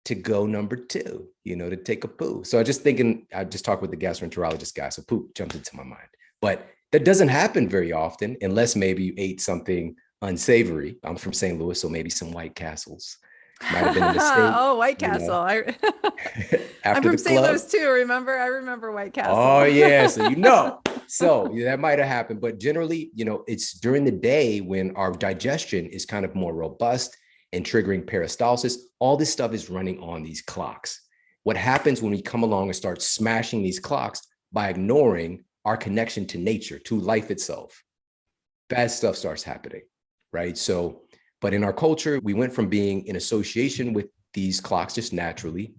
to go number two, to take a poo. So I just talked with the gastroenterologist guy, so poop jumped into my mind. But that doesn't happen very often unless maybe you ate something unsavory. I'm from St. Louis, so maybe some White Castles. Might have been a mistake. Oh, White Castle. After I'm from the St. club. Louis too. Remember? I remember White Castle. Oh yeah. So so that might have happened, but generally, it's during the day when our digestion is kind of more robust and triggering peristalsis. All this stuff is running on these clocks. What happens when we come along and start smashing these clocks by ignoring our connection to nature, to life itself? Bad stuff starts happening, right? So, but in our culture, we went from being in association with these clocks just naturally,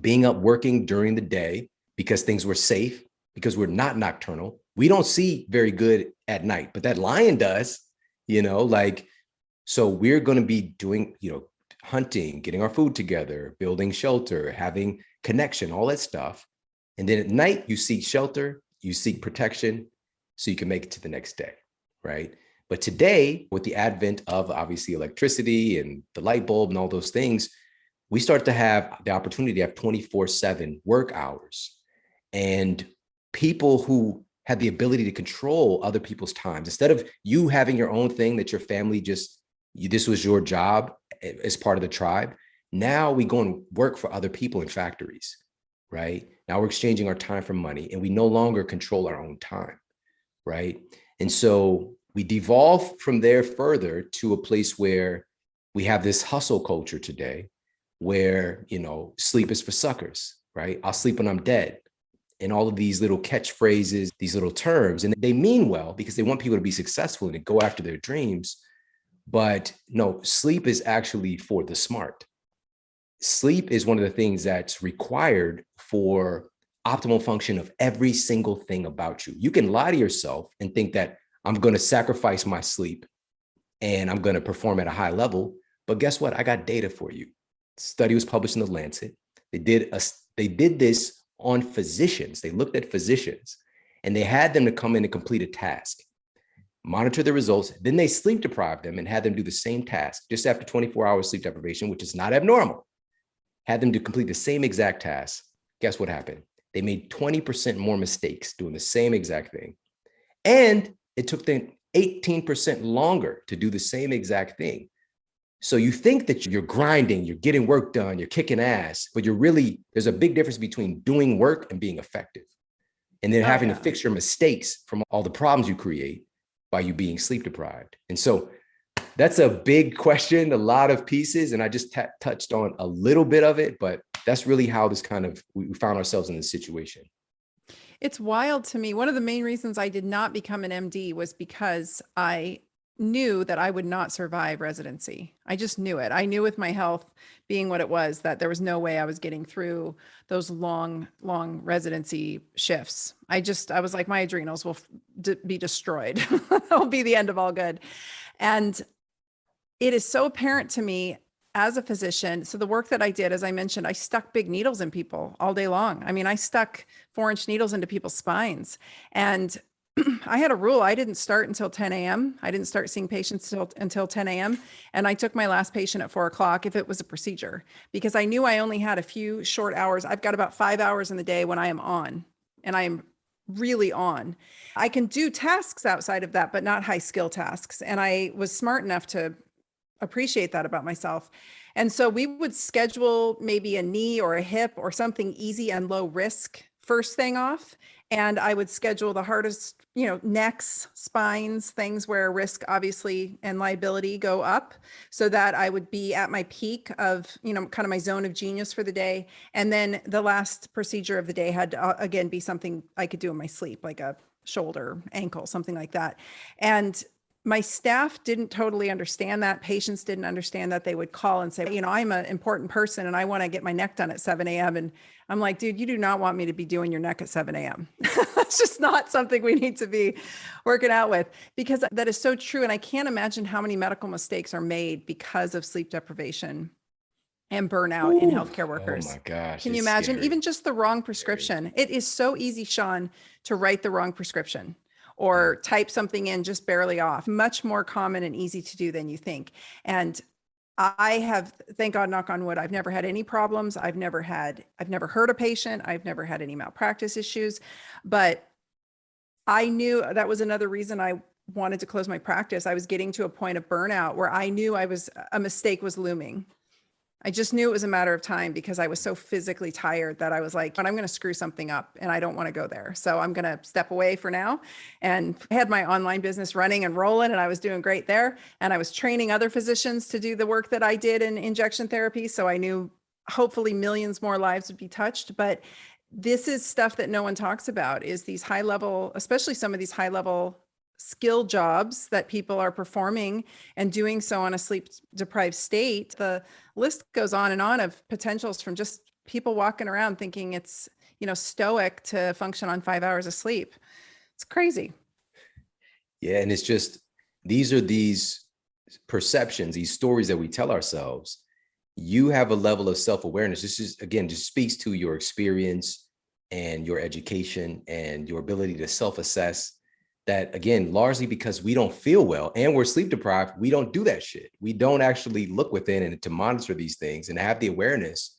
being up working during the day because things were safe, because we're not nocturnal. We don't see very good at night, but that lion does, so we're going to be doing, hunting, getting our food together, building shelter, having connection, all that stuff. And then at night, you seek shelter, you seek protection so you can make it to the next day, right? But today, with the advent of obviously electricity and the light bulb and all those things, we start to have the opportunity to have 24/7 work hours. And people who had the ability to control other people's times, instead of you having your own thing that your family this was your job as part of the tribe. Now we go and work for other people in factories, right? Now we're exchanging our time for money and we no longer control our own time, right? And so we devolve from there further to a place where we have this hustle culture today where, sleep is for suckers, right? I'll sleep when I'm dead. And all of these little catchphrases, these little terms, and they mean well because they want people to be successful and to go after their dreams. But no, sleep is actually for the smart. Sleep is one of the things that's required for optimal function of every single thing about you. You can lie to yourself and think that I'm going to sacrifice my sleep and I'm going to perform at a high level. But guess what? I got data for you. Study was published in the Lancet. They did this on physicians. They looked at physicians and they had them to come in and complete a task, monitor the results. Then they sleep deprived them and had them do the same task just after 24 hours sleep deprivation, which is not abnormal. Had them to complete the same exact task. Guess what happened? They made 20% more mistakes doing the same exact thing. And it took them 18% longer to do the same exact thing. So you think that you're grinding, you're getting work done, you're kicking ass, but there's a big difference between doing work and being effective. And then having to fix your mistakes from all the problems you create by you being sleep deprived. And so that's a big question, a lot of pieces. And I just touched on a little bit of it, but that's really how we found ourselves in this situation. It's wild to me. One of the main reasons I did not become an MD was because I knew that I would not survive residency. I just knew it. I knew with my health being what it was that there was no way I was getting through those long, long residency shifts. I was like, my adrenals will be destroyed. That'll be the end of all good. And it is so apparent to me as a physician. So the work that I did, as I mentioned, I stuck big needles in people all day long. I mean, I stuck 4-inch needles into people's spines. And I had a rule. I didn't start until 10 a.m. I didn't start seeing patients until 10 a.m. And I took my last patient at 4 o'clock if it was a procedure, because I knew I only had a few short hours. I've got about 5 hours in the day when I am on, and I am really on. I can do tasks outside of that, but not high skill tasks. And I was smart enough to appreciate that about myself. And so we would schedule maybe a knee or a hip or something easy and low risk first thing off. And I would schedule the hardest, necks, spines, things where risk obviously and liability go up, so that I would be at my peak of, kind of my zone of genius for the day. And then the last procedure of the day had to, again, be something I could do in my sleep, like a shoulder, ankle, something like that. And my staff didn't totally understand that. Patients didn't understand that. They would call and say, I'm an important person and I want to get my neck done at 7 a.m. And I'm like, dude, you do not want me to be doing your neck at 7 a.m. That's just not something we need to be working out with, because that is so true. And I can't imagine how many medical mistakes are made because of sleep deprivation and burnout in healthcare workers. Oh my gosh. Can you imagine? Scary. Even just the wrong prescription. It is so easy, Shawn, to write the wrong prescription or type something in just barely off. Much more common and easy to do than you think. And I have, thank God, knock on wood, I've never had any problems. I've never hurt a patient. I've never had any malpractice issues, but I knew that was another reason I wanted to close my practice. I was getting to a point of burnout where I knew a mistake was looming. I just knew it was a matter of time, because I was so physically tired that I was like, but I'm going to screw something up and I don't want to go there. So I'm going to step away for now. And I had my online business running and rolling, and I was doing great there. And I was training other physicians to do the work that I did in injection therapy. So I knew hopefully millions more lives would be touched. But this is stuff that no one talks about, is these high level, especially some of these high level skill jobs that people are performing and doing so on a sleep deprived state. The list goes on and on of potentials, from just people walking around thinking it's, stoic to function on 5 hours of sleep. It's crazy. Yeah. And it's just, these perceptions, these stories that we tell ourselves. You have a level of self-awareness. This is, again, just speaks to your experience and your education and your ability to self-assess. That, again, largely because we don't feel well and we're sleep deprived, we don't do that shit. We don't actually look within and to monitor these things and have the awareness,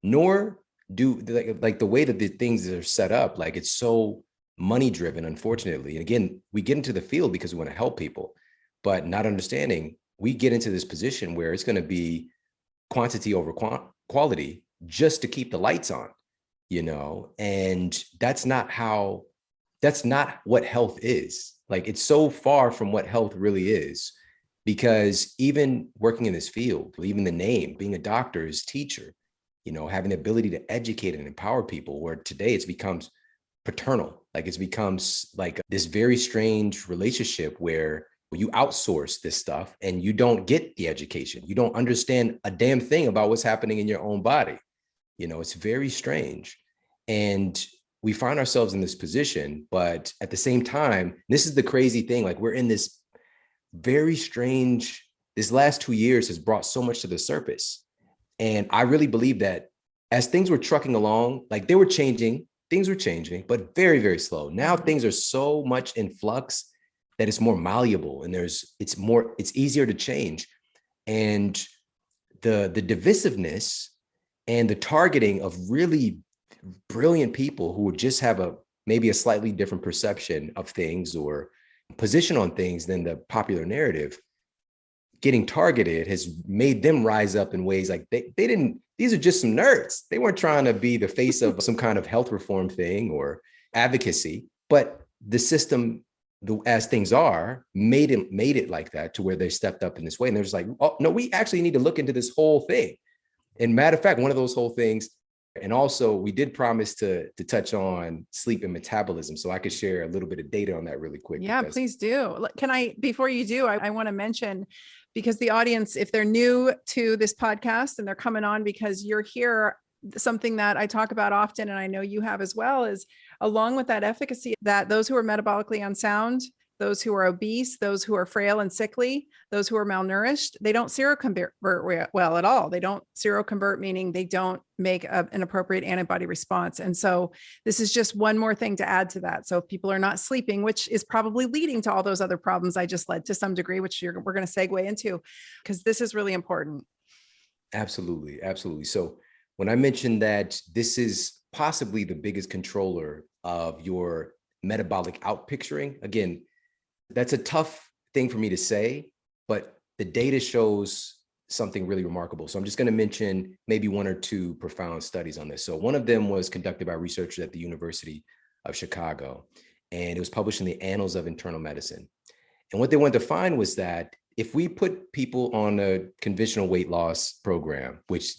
nor do like the way that the things are set up. Like, it's so money driven, unfortunately. And again, we get into the field because we want to help people, but not understanding, we get into this position where it's going to be quantity over quality just to keep the lights on, and that's not what health is. Like, it's so far from what health really is, because even working in this field, even the name, being a doctor is teacher, having the ability to educate and empower people, where today it's becomes paternal. Like, it's becomes like this very strange relationship where you outsource this stuff and you don't get the education. You don't understand a damn thing about what's happening in your own body. It's very strange. And we find ourselves in this position, but at the same time, this is the crazy thing. Like, we're in this very strange, this last 2 years has brought so much to the surface. And I really believe that as things were trucking along, like things were changing, but very, very slow. Now things are so much in flux that it's more malleable and it's easier to change. And the divisiveness and the targeting of really brilliant people who would just have maybe a slightly different perception of things or position on things than the popular narrative, getting targeted has made them rise up in ways like they didn't, these are just some nerds. They weren't trying to be the face of some kind of health reform thing or advocacy, but the system, as things are, made it like that, to where they stepped up in this way. And they're just like, oh no, we actually need to look into this whole thing. And matter of fact, one of those whole things And also, we did promise to touch on sleep and metabolism. So I could share a little bit of data on that really quick. Yeah, please do. Can I, before you do, I want to mention, because the audience, if they're new to this podcast and they're coming on because you're here, something that I talk about often, and I know you have as well, is along with that efficacy, that those who are metabolically unsound, those who are obese, those who are frail and sickly, those who are malnourished, they don't seroconvert well at all. They don't seroconvert, meaning they don't make an appropriate antibody response. And so this is just one more thing to add to that. So if people are not sleeping, which is probably leading to all those other problems I just led to some degree, which we're going to segue into, because this is really important. Absolutely. Absolutely. So when I mentioned that this is possibly the biggest controller of your metabolic outpicturing, again, that's a tough thing for me to say, but the data shows something really remarkable. So I'm just going to mention maybe one or two profound studies on this. So one of them was conducted by researchers at the University of Chicago, and it was published in the Annals of Internal Medicine. And what they wanted to find was that if we put people on a conventional weight loss program, which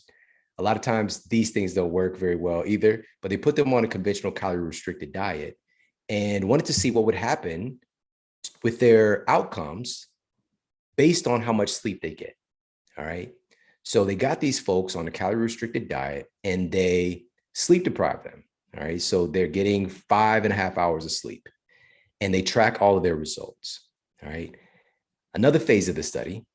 a lot of times these things don't work very well either, but they put them on a conventional calorie restricted diet and wanted to see what would happen with their outcomes based on how much sleep they get. All right. So they got these folks on a calorie restricted diet and they sleep deprive them. All right. So they're getting 5.5 hours of sleep and they track all of their results. All right. Another phase of the study,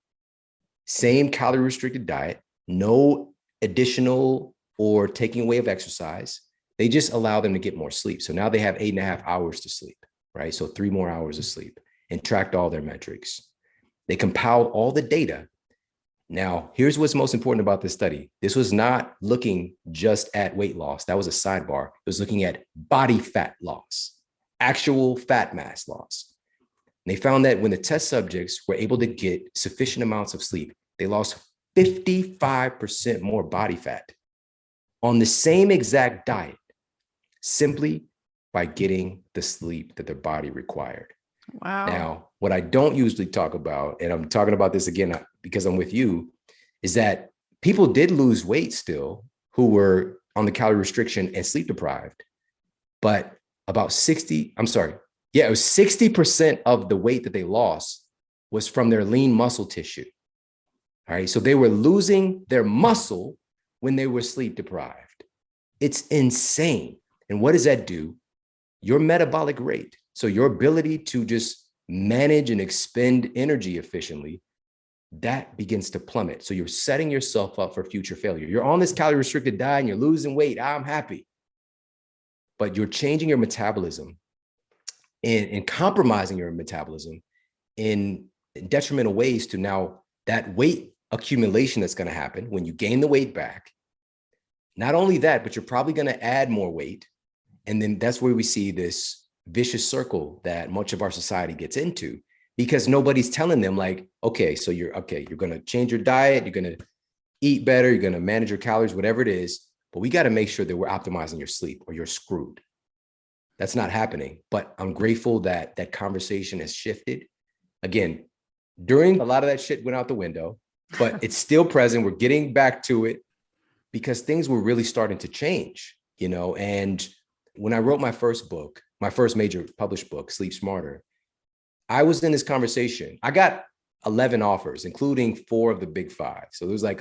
same calorie restricted diet, no additional or taking away of exercise. They just allow them to get more sleep. So now they have 8.5 hours to sleep, right? So 3 more hours of sleep, and tracked all their metrics. They compiled all the data. Now, here's what's most important about this study. This was not looking just at weight loss. That was a sidebar. It was looking at body fat loss, actual fat mass loss. And they found that when the test subjects were able to get sufficient amounts of sleep, they lost 55% more body fat on the same exact diet, simply by getting the sleep that their body required. Wow. Now, what I don't usually talk about, and I'm talking about this again because I'm with you, is that people did lose weight still who were on the calorie restriction and sleep deprived, but about 60% of the weight that they lost was from their lean muscle tissue. All right. So they were losing their muscle when they were sleep deprived. It's insane. And what does that do? Your metabolic rate. So your ability to just manage and expend energy efficiently, that begins to plummet. So you're setting yourself up for future failure. You're on this calorie restricted diet and you're losing weight. I'm happy. But you're changing your metabolism and compromising your metabolism in detrimental ways to now that weight accumulation that's going to happen when you gain the weight back. Not only that, but you're probably going to add more weight. And then that's where we see this vicious circle that much of our society gets into, because nobody's telling them like, okay, so you're going to change your diet, you're going to eat better, you're going to manage your calories, whatever it is, but we got to make sure that we're optimizing your sleep or you're screwed. That's not happening. But I'm grateful that that conversation has shifted. Again, during a lot of that shit went out the window, but it's still present. We're getting back to it because things were really starting to change, you know. And when I wrote my first book, my first major published book, Sleep Smarter, I was in this conversation. I got 11 offers, including 4 of the big 5. So there was like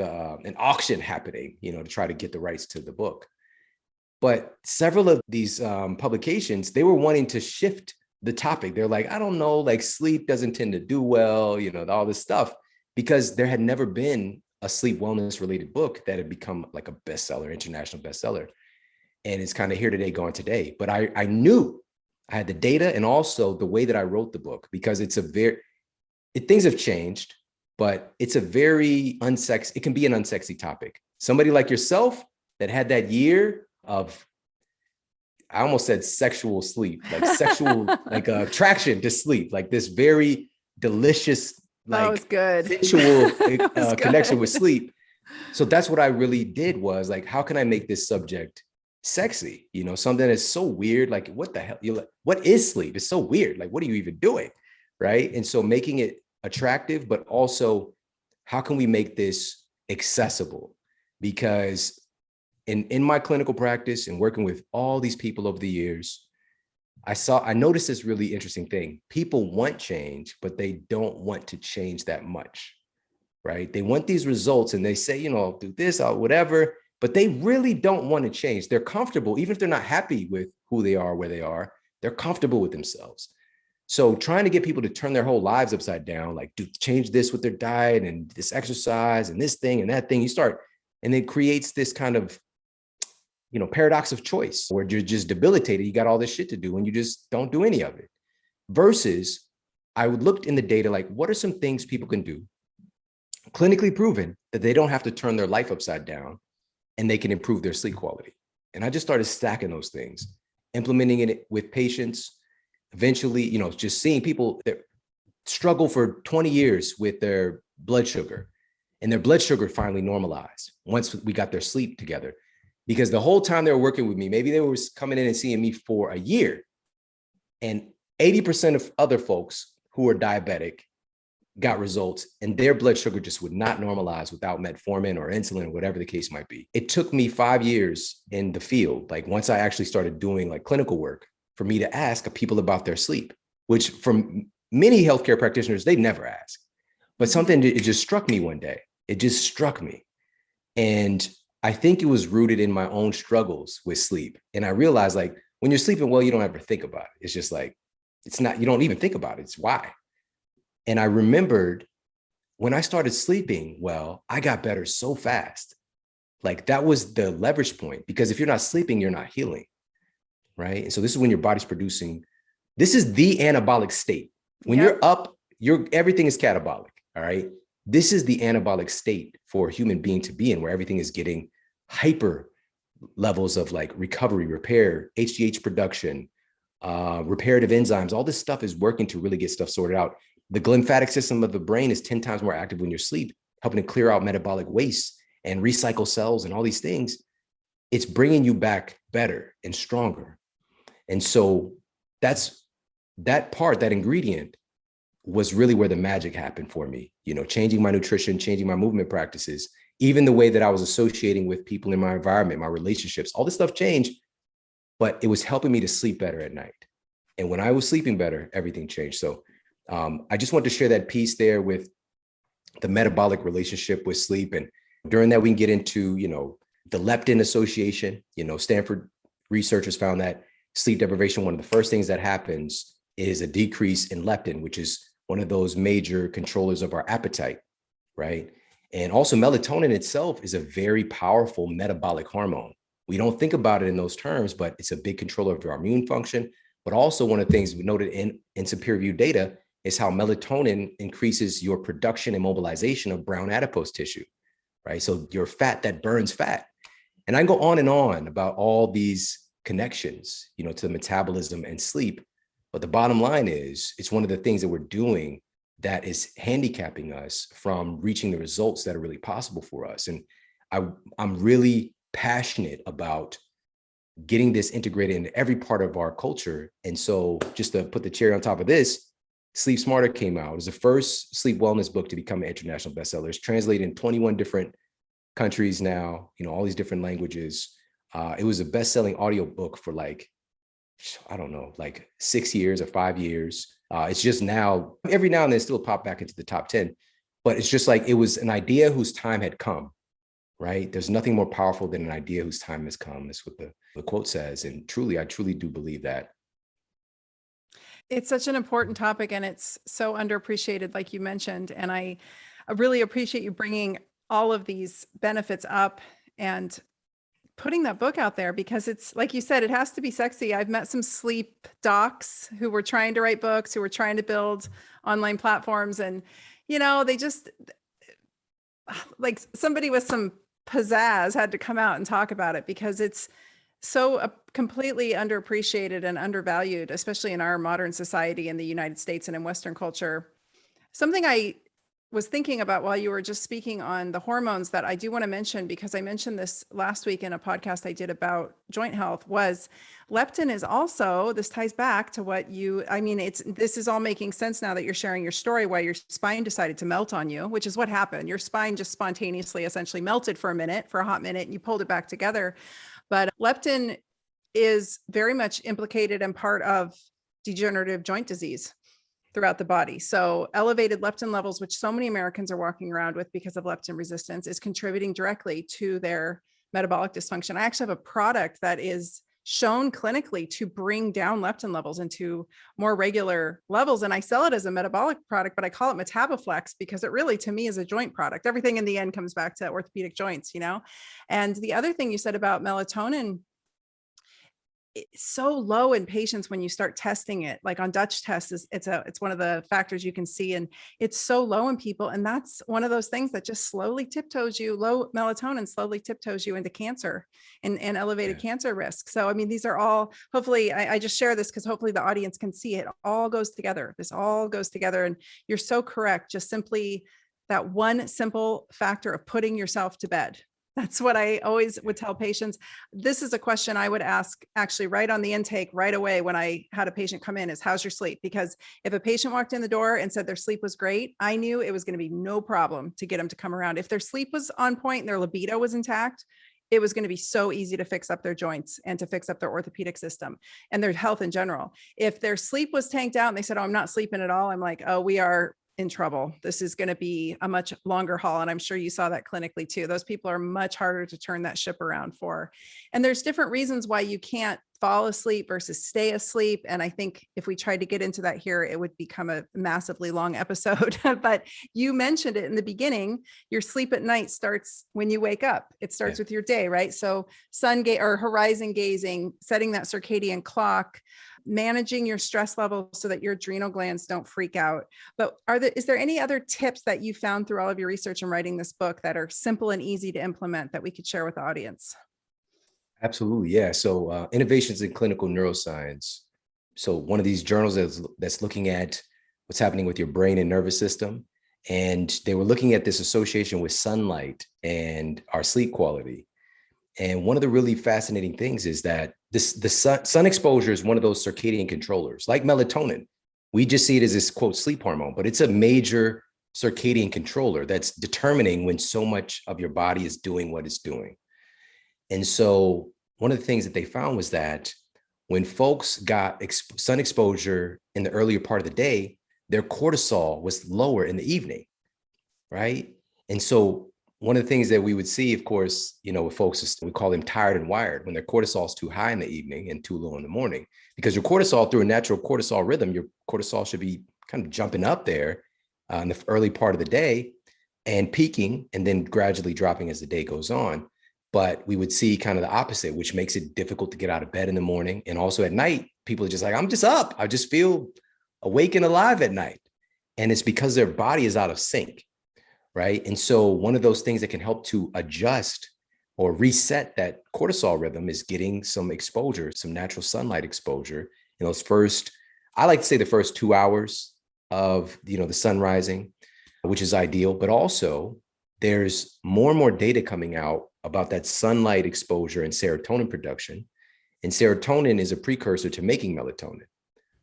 an auction happening, you know, to try to get the rights to the book. But several of these publications, they were wanting to shift the topic. They're like, I don't know, like sleep doesn't tend to do well, you know, all this stuff, because there had never been a sleep wellness related book that had become like a bestseller, international bestseller. And it's kind of here today, gone today. But I knew I had the data and also the way that I wrote the book, because things have changed, but it's a very unsexy, it can be an unsexy topic. Somebody like yourself that had that year of, I almost said sexual sleep, like sexual, like attraction to sleep, like this very delicious, like sensual connection with sleep. So that's what I really did, was like, how can I make this subject sexy? You know, something that's so weird. Like, what the hell? You're like, what is sleep? It's so weird. Like, what are you even doing? Right. And so making it attractive, but also how can we make this accessible? Because in my clinical practice and working with all these people over the years, I noticed this really interesting thing. People want change, but they don't want to change that much, right? They want these results and they say, I'll do this, I'll whatever, but they really don't want to change. They're comfortable, even if they're not happy with who they are, where they are, they're comfortable with themselves. So trying to get people to turn their whole lives upside down, like change this with their diet and this exercise and this thing and that thing, and it creates this kind of, paradox of choice where you're just debilitated. You got all this shit to do and you just don't do any of it. Versus I would look in the data, like what are some things people can do clinically proven that they don't have to turn their life upside down and they can improve their sleep quality. And I just started stacking those things, implementing it with patients. Eventually, just seeing people that struggle for 20 years with their blood sugar, and their blood sugar finally normalized once we got their sleep together. Because the whole time they were working with me, maybe they were coming in and seeing me for a year, and 80% of other folks who are diabetic got results, and their blood sugar just would not normalize without metformin or insulin or whatever the case might be. It took me 5 years in the field, like once I actually started doing like clinical work, for me to ask people about their sleep, which from many healthcare practitioners, they never ask. But something, it just struck me one day. It just struck me. And I think it was rooted in my own struggles with sleep. And I realized, like, when you're sleeping well, you don't ever think about it. It's just like, you don't even think about it. It's why. And I remembered when I started sleeping well, I got better so fast. Like that was the leverage point, because if you're not sleeping, you're not healing. Right. And so this is when your body's producing, this is the anabolic state. When you're up, everything is catabolic. All right. This is the anabolic state for a human being to be in, where everything is getting hyper levels of like recovery, repair, HGH production, reparative enzymes. All this stuff is working to really get stuff sorted out. The glymphatic system of the brain is 10 times more active when you're asleep, helping to clear out metabolic waste and recycle cells and all these things. It's bringing you back better and stronger. And so that ingredient was really where the magic happened for me, changing my nutrition, changing my movement practices, even the way that I was associating with people in my environment, my relationships, all this stuff changed, but it was helping me to sleep better at night. And when I was sleeping better, everything changed. So I just want to share that piece there with the metabolic relationship with sleep. And during that, we can get into, the leptin association. Stanford researchers found that sleep deprivation, one of the first things that happens is a decrease in leptin, which is one of those major controllers of our appetite, right? And also melatonin itself is a very powerful metabolic hormone. We don't think about it in those terms, but it's a big controller of our immune function. But also one of the things we noted in some peer-reviewed data is how melatonin increases your production and mobilization of brown adipose tissue, right? So your fat that burns fat. And I can go on and on about all these connections, to metabolism and sleep. But the bottom line is, it's one of the things that we're doing that is handicapping us from reaching the results that are really possible for us. And I'm really passionate about getting this integrated into every part of our culture. And so just to put the cherry on top of this, Sleep Smarter came out. It was the first sleep wellness book to become an international bestseller. It's translated in 21 different countries now, all these different languages. It was a best-selling audiobook for like 6 years or 5 years. It's just now, every now and then still pop back into the top 10, but it's just like, it was an idea whose time had come, right? There's nothing more powerful than an idea whose time has come. That's what the quote says. And I truly do believe that. It's such an important topic, and it's so underappreciated, like you mentioned. And I really appreciate you bringing all of these benefits up and putting that book out there, because it's like you said, it has to be sexy. I've met some sleep docs who were trying to write books, who were trying to build online platforms, and they just, like, somebody with some pizzazz had to come out and talk about it, because it's so completely underappreciated and undervalued, especially in our modern society in the United States and in Western culture. Something I was thinking about while you were just speaking on the hormones that I do want to mention, because I mentioned this last week in a podcast I did about joint health, was leptin is also, this ties back to what you, I mean, this is all making sense now that you're sharing your story, why your spine decided to melt on you, which is what happened. Your spine just spontaneously essentially melted for a hot minute, and you pulled it back together. But leptin is very much implicated and part of degenerative joint disease throughout the body. So elevated leptin levels, which so many Americans are walking around with because of leptin resistance, is contributing directly to their metabolic dysfunction. I actually have a product that is shown clinically to bring down leptin levels into more regular levels. And I sell it as a metabolic product, but I call it Metaboflex because it really, to me, is a joint product. Everything in the end comes back to orthopedic joints, you know? And the other thing you said about melatonin, it's so low in patients when you start testing it, like on Dutch tests, it's one of the factors you can see, and it's so low in people. And that's one of those things that just slowly tiptoes you, low melatonin slowly tiptoes you into cancer and elevated cancer risk. So, I mean, these are all, hopefully I just share this because hopefully the audience can see it all goes together. This all goes together. And you're so correct. Just simply that one simple factor of putting yourself to bed. That's what I always would tell patients. This is a question I would ask actually right on the intake right away when I had a patient come in is, how's your sleep? Because if a patient walked in the door and said their sleep was great, I knew it was going to be no problem to get them to come around. If their sleep was on point and their libido was intact, it was going to be so easy to fix up their joints and to fix up their orthopedic system and their health in general. If their sleep was tanked out and they said, oh, I'm not sleeping at all, I'm like, oh, we are in trouble. This is going to be a much longer haul. And I'm sure you saw that clinically too. Those people are much harder to turn that ship around for. And there's different reasons why you can't fall asleep versus stay asleep. And I think if we tried to get into that here, it would become a massively long episode. But you mentioned it in the beginning, your sleep at night starts when you wake up. It starts with your day, right? So or horizon gazing, setting that circadian clock, managing your stress level so that your adrenal glands don't freak out. But is there any other tips that you found through all of your research and writing this book that are simple and easy to implement that we could share with the audience? Absolutely. Yeah. So innovations in clinical neuroscience. So one of these journals that's looking at what's happening with your brain and nervous system. And they were looking at this association with sunlight and our sleep quality. And one of the really fascinating things is that the sun exposure is one of those circadian controllers, like melatonin. We just see it as this quote sleep hormone, but it's a major circadian controller that's determining when so much of your body is doing what it's doing. And so one of the things that they found was that when folks got sun exposure in the earlier part of the day, their cortisol was lower in the evening, right? And so one of the things that we would see, of course, with folks, we call them tired and wired when their cortisol is too high in the evening and too low in the morning, because your cortisol, through a natural cortisol rhythm, your cortisol should be kind of jumping up there in the early part of the day and peaking and then gradually dropping as the day goes on. But we would see kind of the opposite, which makes it difficult to get out of bed in the morning. And also at night, people are just like, I'm just up. I just feel awake and alive at night. And it's because their body is out of sync. Right. And so one of those things that can help to adjust or reset that cortisol rhythm is getting some exposure, some natural sunlight exposure in those I like to say the first 2 hours of, the sun rising, which is ideal. But also there's more and more data coming out about that sunlight exposure and serotonin production. And serotonin is a precursor to making melatonin.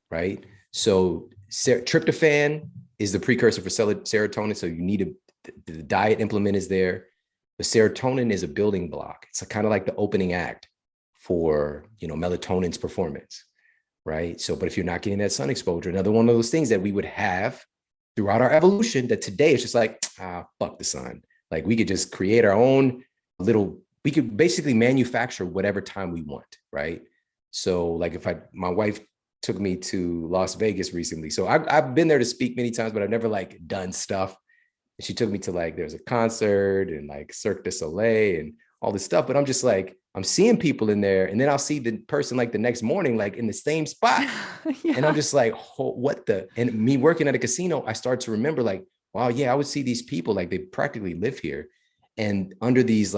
Right. So tryptophan is the precursor for serotonin. So you need the diet implement is there. The serotonin is a building block. It's kind of like the opening act for, melatonin's performance, right? So, but if you're not getting that sun exposure, another one of those things that we would have throughout our evolution, that today it's just like, fuck the sun. Like we could just create our own we could basically manufacture whatever time we want, right? So like my wife took me to Las Vegas recently. So I've been there to speak many times, but I've never done stuff. She took me to there's a concert and Cirque du Soleil and all this stuff. But I'm just I'm seeing people in there, and then I'll see the person the next morning, in the same spot. Yeah. And I'm just and me working at a casino, I start to remember wow, yeah, I would see these people, they practically live here and under these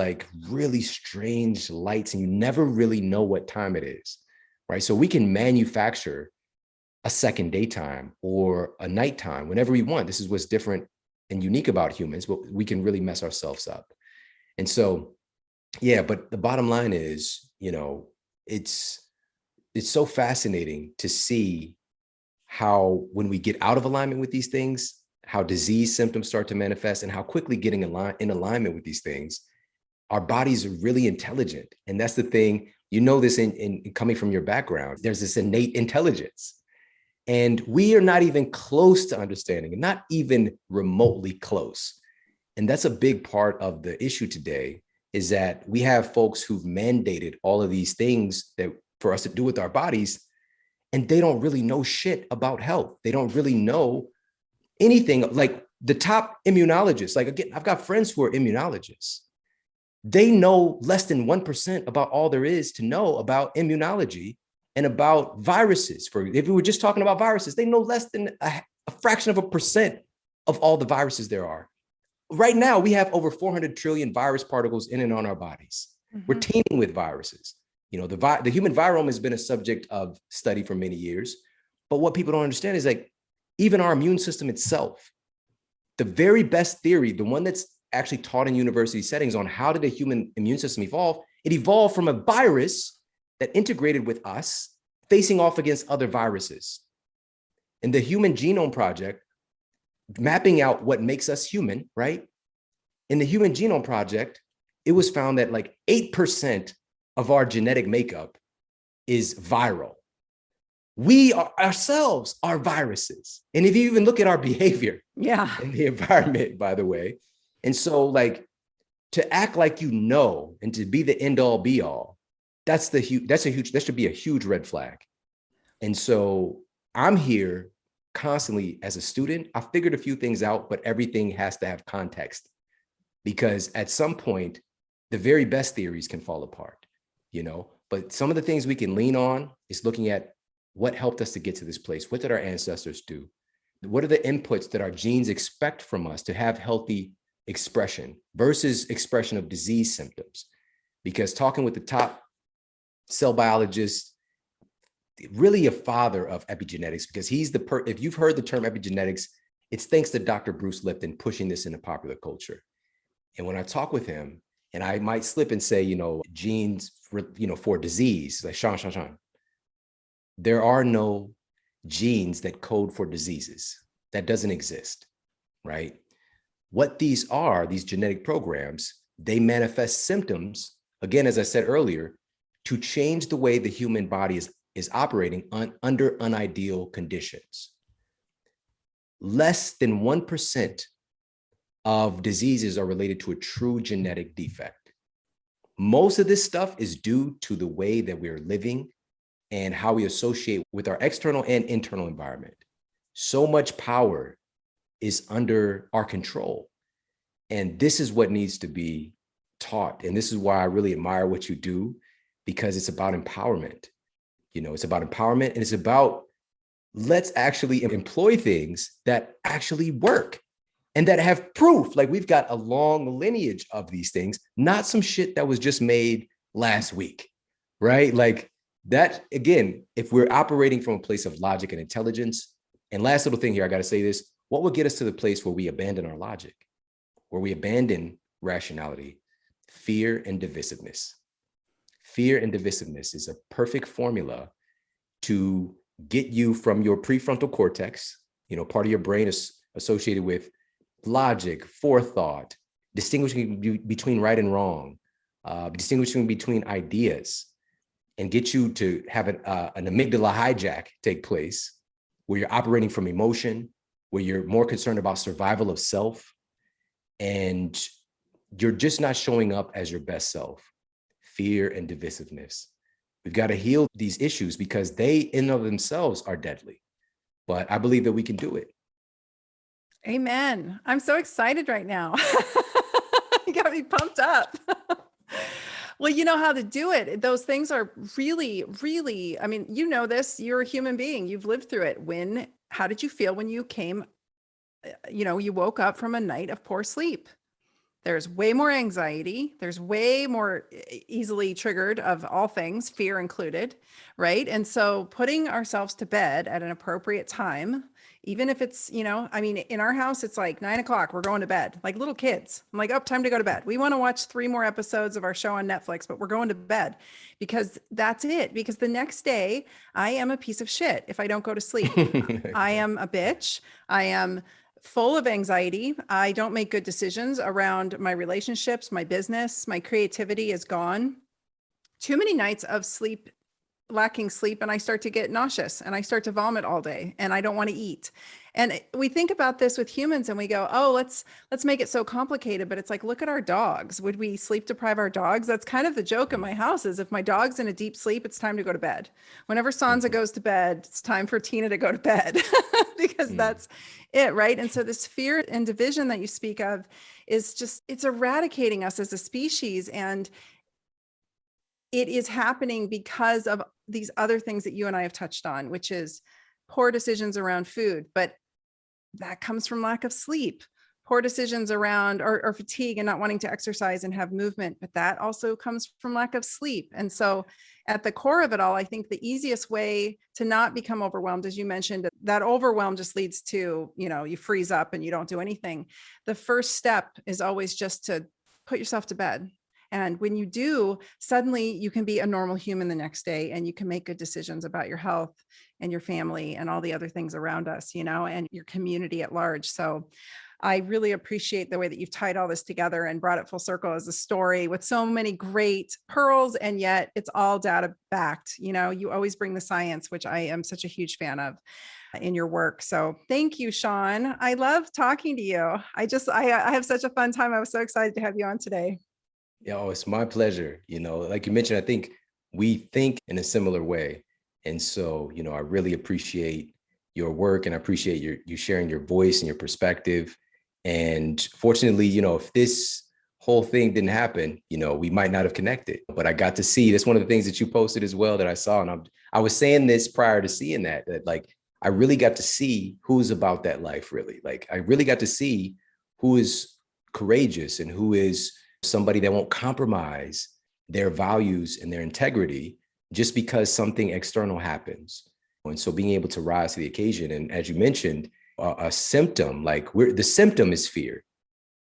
really strange lights, and you never really know what time it is. Right. So we can manufacture a second daytime or a nighttime whenever we want. This is what's different and unique about humans, but we can really mess ourselves up. And so, yeah, but the bottom line is, it's so fascinating to see how when we get out of alignment with these things, how disease symptoms start to manifest, and how quickly getting in alignment with these things, our bodies are really intelligent. And that's the thing, this in coming from your background, there's this innate intelligence. And we are not even close to understanding, and not even remotely close. And that's a big part of the issue today, is that we have folks who've mandated all of these things that for us to do with our bodies, and they don't really know shit about health. They don't really know anything. Like the top immunologists, like again, I've got friends who are immunologists. They know less than 1% about all there is to know about immunology and about viruses. If we were just talking about viruses, they know less than a fraction of a percent of all the viruses there are. Right now, we have over 400 trillion virus particles in and on our bodies. Mm-hmm. We're teeming with viruses. The human virome has been a subject of study for many years. But what people don't understand is like, even our immune system itself, the very best theory, the one that's actually taught in university settings on how did the human immune system evolve, it evolved from a virus that integrated with us, facing off against other viruses. In the Human Genome Project, mapping out what makes us human, right? In the Human Genome Project, it was found that like 8% of our genetic makeup is viral. We ourselves are viruses. And if you even look at our behavior in the environment, by the way, and so like to act like and to be the end all be all, that should be a huge red flag. And so I'm here constantly as a student. I figured a few things out, but everything has to have context, because at some point, the very best theories can fall apart, but some of the things we can lean on is looking at what helped us to get to this place. What did our ancestors do? What are the inputs that our genes expect from us to have healthy expression versus expression of disease symptoms? Because talking with the top cell biologist, really a father of epigenetics, because he's if you've heard the term epigenetics, it's thanks to Dr. Bruce Lipton pushing this into popular culture. And when I talk with him, and I might slip and say, genes for disease, like Shawn, there are no genes that code for diseases. That doesn't exist, right? What these genetic programs, they manifest symptoms, again, as I said earlier, to change the way the human body is operating under unideal conditions. Less than 1% of diseases are related to a true genetic defect. Most of this stuff is due to the way that we're living and how we associate with our external and internal environment. So much power is under our control. And this is what needs to be taught. And this is why I really admire what you do, because it's about empowerment. It's about empowerment, and it's about, let's actually employ things that actually work and that have proof. Like, we've got a long lineage of these things, not some shit that was just made last week, right? Like that, again, if we're operating from a place of logic and intelligence. And last little thing here, I got to say this, what will get us to the place where we abandon our logic, where we abandon rationality? Fear and divisiveness. Fear and divisiveness is a perfect formula to get you from your prefrontal cortex, part of your brain is associated with logic, forethought, distinguishing between right and wrong, distinguishing between ideas, and get you to have an amygdala hijack take place, where you're operating from emotion, where you're more concerned about survival of self, and you're just not showing up as your best self. Fear and divisiveness. We've got to heal these issues, because they in and of themselves are deadly. But I believe that we can do it. Amen. I'm so excited right now. You got me pumped up. Well, you know how to do it. Those things are really, really, I mean, this, you're a human being. You've lived through it. How did you feel when you came, you woke up from a night of poor sleep? There's way more anxiety. There's way more easily triggered of all things, fear included, right? And so putting ourselves to bed at an appropriate time Even if it's, I mean, in our house, it's like 9 o'clock, we're going to bed, like little kids. I'm like, oh, time to go to bed. We want to watch 3 more episodes of our show on Netflix, but we're going to bed because that's it. Because the next day, I am a piece of shit if I don't go to sleep. I am a bitch. I am full of anxiety. I don't make good decisions around my relationships, my business, my creativity is gone. Too many nights of sleep, lacking sleep, and I start to get nauseous and I start to vomit all day and I don't want to eat. And we think about this with humans and we go, oh, let's make it so complicated. But it's like, look at our dogs. Would we sleep deprive our dogs? That's kind of the joke in my house is if my dog's in a deep sleep, it's time to go to bed. Whenever Sansa goes to bed, it's time for Tina to go to bed because that's it, right? And so this fear and division that you speak of is just, it's eradicating us as a species. And it is happening because of these other things that you and I have touched on, which is poor decisions around food, but that comes from lack of sleep. Poor decisions around or fatigue and not wanting to exercise and have movement, but that also comes from lack of sleep. And so at the core of it all, I think the easiest way to not become overwhelmed, as you mentioned, that overwhelm just leads to, you freeze up and you don't do anything. The first step is always just to put yourself to bed. And when you do, suddenly you can be a normal human the next day and you can make good decisions about your health and your family and all the other things around us, and your community at large. So I really appreciate the way that you've tied all this together and brought it full circle as a story with so many great pearls. And yet it's all data backed. You always bring the science, which I am such a huge fan of in your work. So thank you, Shawn. I love talking to you. I have such a fun time. I was so excited to have you on today. Yeah, oh, it's my pleasure. Like you mentioned, I think we think in a similar way. And so, I really appreciate your work and I appreciate you sharing your voice and your perspective. And fortunately, if this whole thing didn't happen, we might not have connected. But I got to see, that's one of the things that you posted as well that I saw. And I was saying this prior to seeing that like, I really got to see who's about that life, really. Like, I really got to see who is courageous and who is somebody that won't compromise their values and their integrity just because something external happens. And so being able to rise to the occasion. And as you mentioned, a symptom, like the symptom is fear.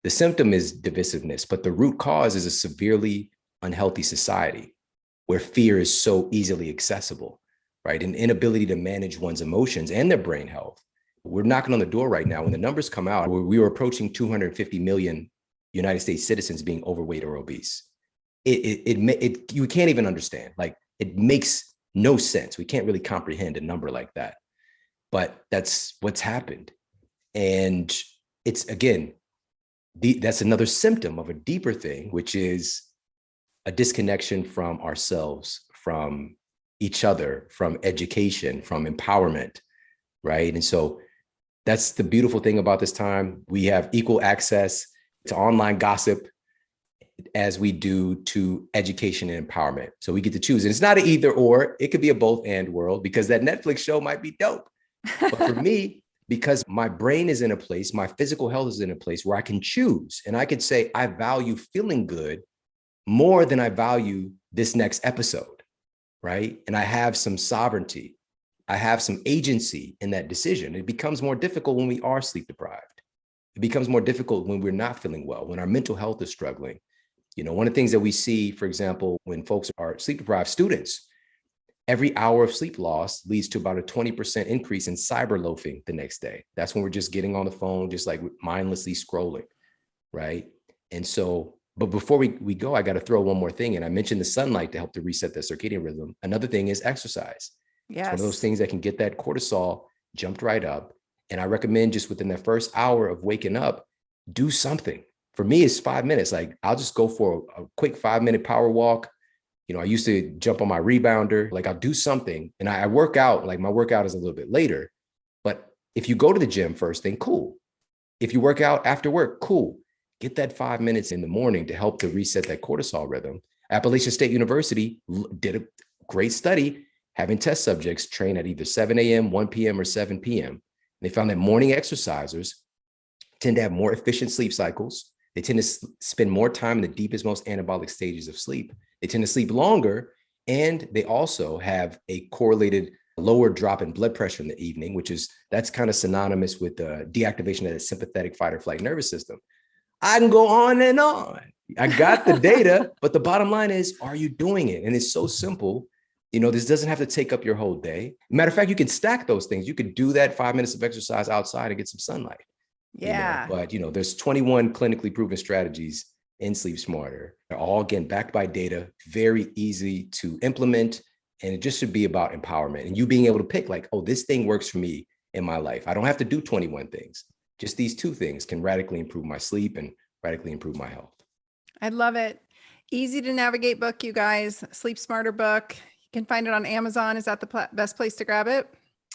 The symptom is divisiveness, but the root cause is a severely unhealthy society where fear is so easily accessible, right? An inability to manage one's emotions and their brain health. We're knocking on the door right now. When the numbers come out, we were approaching 250 million United States citizens being overweight or obese. You can't even understand. Like, it makes no sense. We can't really comprehend a number like that, but that's what's happened. And it's, again, that's another symptom of a deeper thing, which is a disconnection from ourselves, from each other, from education, from empowerment, right? And so that's the beautiful thing about this time. We have equal access to online gossip as we do to education and empowerment. So we get to choose. And it's not an either or, it could be a both and world, because that Netflix show might be dope. But for me, because my brain is in a place, my physical health is in a place where I can choose. And I could say, I value feeling good more than I value this next episode, right? And I have some sovereignty. I have some agency in that decision. It becomes more difficult when we are sleep deprived. It becomes more difficult when we're not feeling well, when our mental health is struggling. One of the things that we see, for example, when folks are sleep deprived students, every hour of sleep loss leads to about a 20% increase in cyber loafing the next day. That's when we're just getting on the phone, just like mindlessly scrolling, right? And so, but before we go, I got to throw one more thing. And I mentioned the sunlight to help to reset the circadian rhythm. Another thing is exercise. Yes. It's one of those things that can get that cortisol jumped right up. And I recommend just within that first hour of waking up, do something. For me, it's 5 minutes. Like, I'll just go for a quick 5-minute power walk. I used to jump on my rebounder. Like, I'll do something, and I work out. Like, my workout is a little bit later. But if you go to the gym first thing, cool. If you work out after work, cool. Get that 5 minutes in the morning to help to reset that cortisol rhythm. Appalachian State University did a great study having test subjects train at either 7 a.m., 1 p.m., or 7 p.m. They found that morning exercisers tend to have more efficient sleep cycles. They tend to spend more time in the deepest, most anabolic stages of sleep. They tend to sleep longer, and they also have a correlated lower drop in blood pressure in the evening, that's kind of synonymous with the deactivation of the sympathetic fight or flight nervous system. I can go on and on. I got the data, but the bottom line is, are you doing it? And it's so simple. This doesn't have to take up your whole day. Matter of fact, you can stack those things. You could do that 5 minutes of exercise outside and get some sunlight. Yeah. But there's 21 clinically proven strategies in Sleep Smarter. They're all, again, backed by data, very easy to implement. And it just should be about empowerment and you being able to pick like, oh, this thing works for me in my life. I don't have to do 21 things. Just these 2 things can radically improve my sleep and radically improve my health. I love it. Easy to navigate book, you guys. Sleep Smarter book. You can find it on Amazon. Is that the best place to grab it?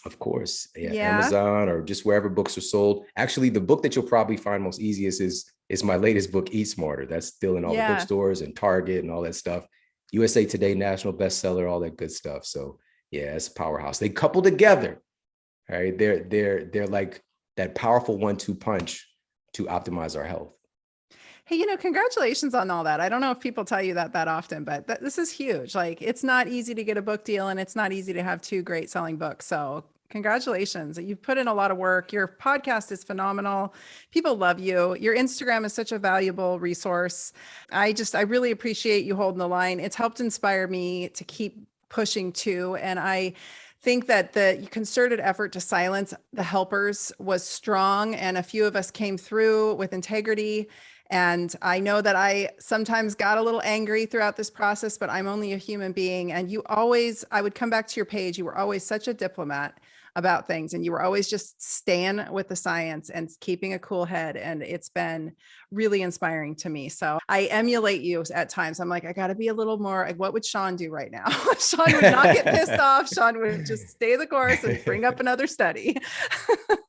Of course. Yeah. Yeah. Amazon or just wherever books are sold. Actually, the book that you'll probably find most easiest is my latest book, Eat Smarter. That's still in all the bookstores and Target and all that stuff. USA Today, national bestseller, all that good stuff. So yeah, it's a powerhouse. They couple together. All right. They're like that powerful 1-2 punch to optimize our health. Hey, congratulations on all that. I don't know if people tell you that often, but this is huge. Like, it's not easy to get a book deal and it's not easy to have 2 great selling books. So congratulations. You've put in a lot of work. Your podcast is phenomenal. People love you. Your Instagram is such a valuable resource. I really appreciate you holding the line. It's helped inspire me to keep pushing too. And I think that the concerted effort to silence the helpers was strong. And a few of us came through with integrity. And I know that I sometimes got a little angry throughout this process, but I'm only a human being. And I would come back to your page. You were always such a diplomat about things. And you were always just staying with the science and keeping a cool head. And it's been really inspiring to me. So I emulate you at times. I'm like, I got to be a little more, like, what would Shawn do right now? Shawn would not get pissed off. Shawn would just stay the course and bring up another study.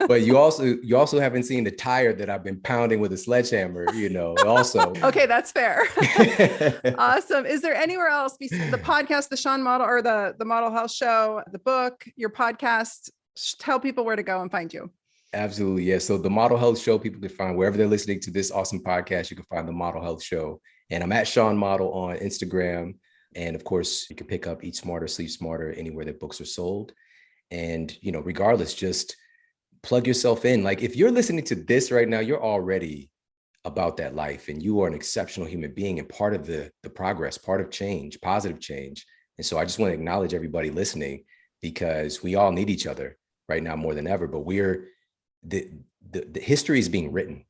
But you also haven't seen the tire that I've been pounding with a sledgehammer, also. Okay, that's fair. Awesome. Is there anywhere else besides the podcast, the Shawn Model or the Model Health Show, the book, your podcast? Tell people where to go and find you. Absolutely. Yeah. So the Model Health Show, people can find wherever they're listening to this awesome podcast, you can find the Model Health Show. And I'm at Shawn Model on Instagram. And of course, you can pick up Eat Smarter, Sleep Smarter, anywhere that books are sold. And, regardless, just plug yourself in. Like, if you're listening to this right now, you're already about that life and you are an exceptional human being and part of the progress, part of change, positive change. And so I just want to acknowledge everybody listening because we all need each other right now more than ever, but the history is being written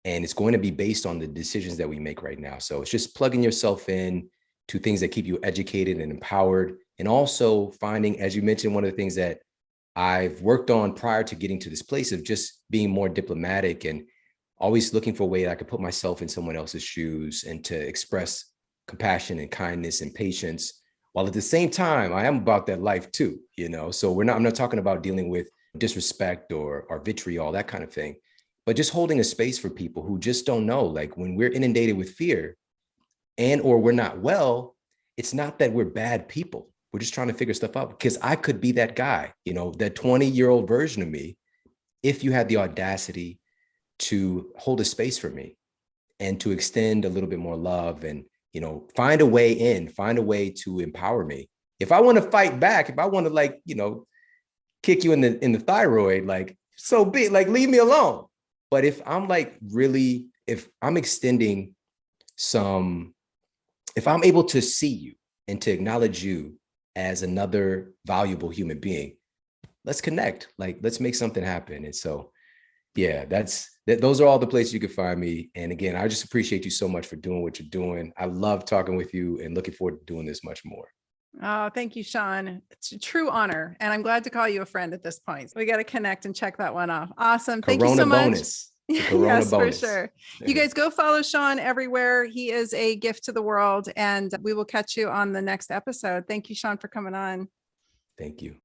and it's going to be based on the decisions that we make right now. So it's just plugging yourself in to things that keep you educated and empowered. And also finding, as you mentioned, one of the things that I've worked on prior to getting to this place of just being more diplomatic and always looking for a way that I could put myself in someone else's shoes and to express compassion and kindness and patience. While at the same time, I am about that life too, so I'm not talking about dealing with disrespect or vitriol, that kind of thing, but just holding a space for people who just don't know, like when we're inundated with fear or we're not well, it's not that we're bad people. We're just trying to figure stuff out because I could be that guy, that 20-year-old version of me, if you had the audacity to hold a space for me and to extend a little bit more love and, find a way to empower me. If I want to fight back, if I want to kick you in the thyroid, so be leave me alone. But if I'm if I'm extending if I'm able to see you and to acknowledge you as another valuable human being, let's connect, let's make something happen. And so, yeah, those are all the places you can find me. And again, I just appreciate you so much for doing what you're doing. I love talking with you and looking forward to doing this much more. Oh, thank you, Shawn. It's a true honor. And I'm glad to call you a friend at this point. So we got to connect and check that one off. Awesome. Thank you so much. Bonus. Yes, bonus. For sure. You guys go follow Shawn everywhere. He is a gift to the world and we will catch you on the next episode. Thank you, Shawn, for coming on. Thank you.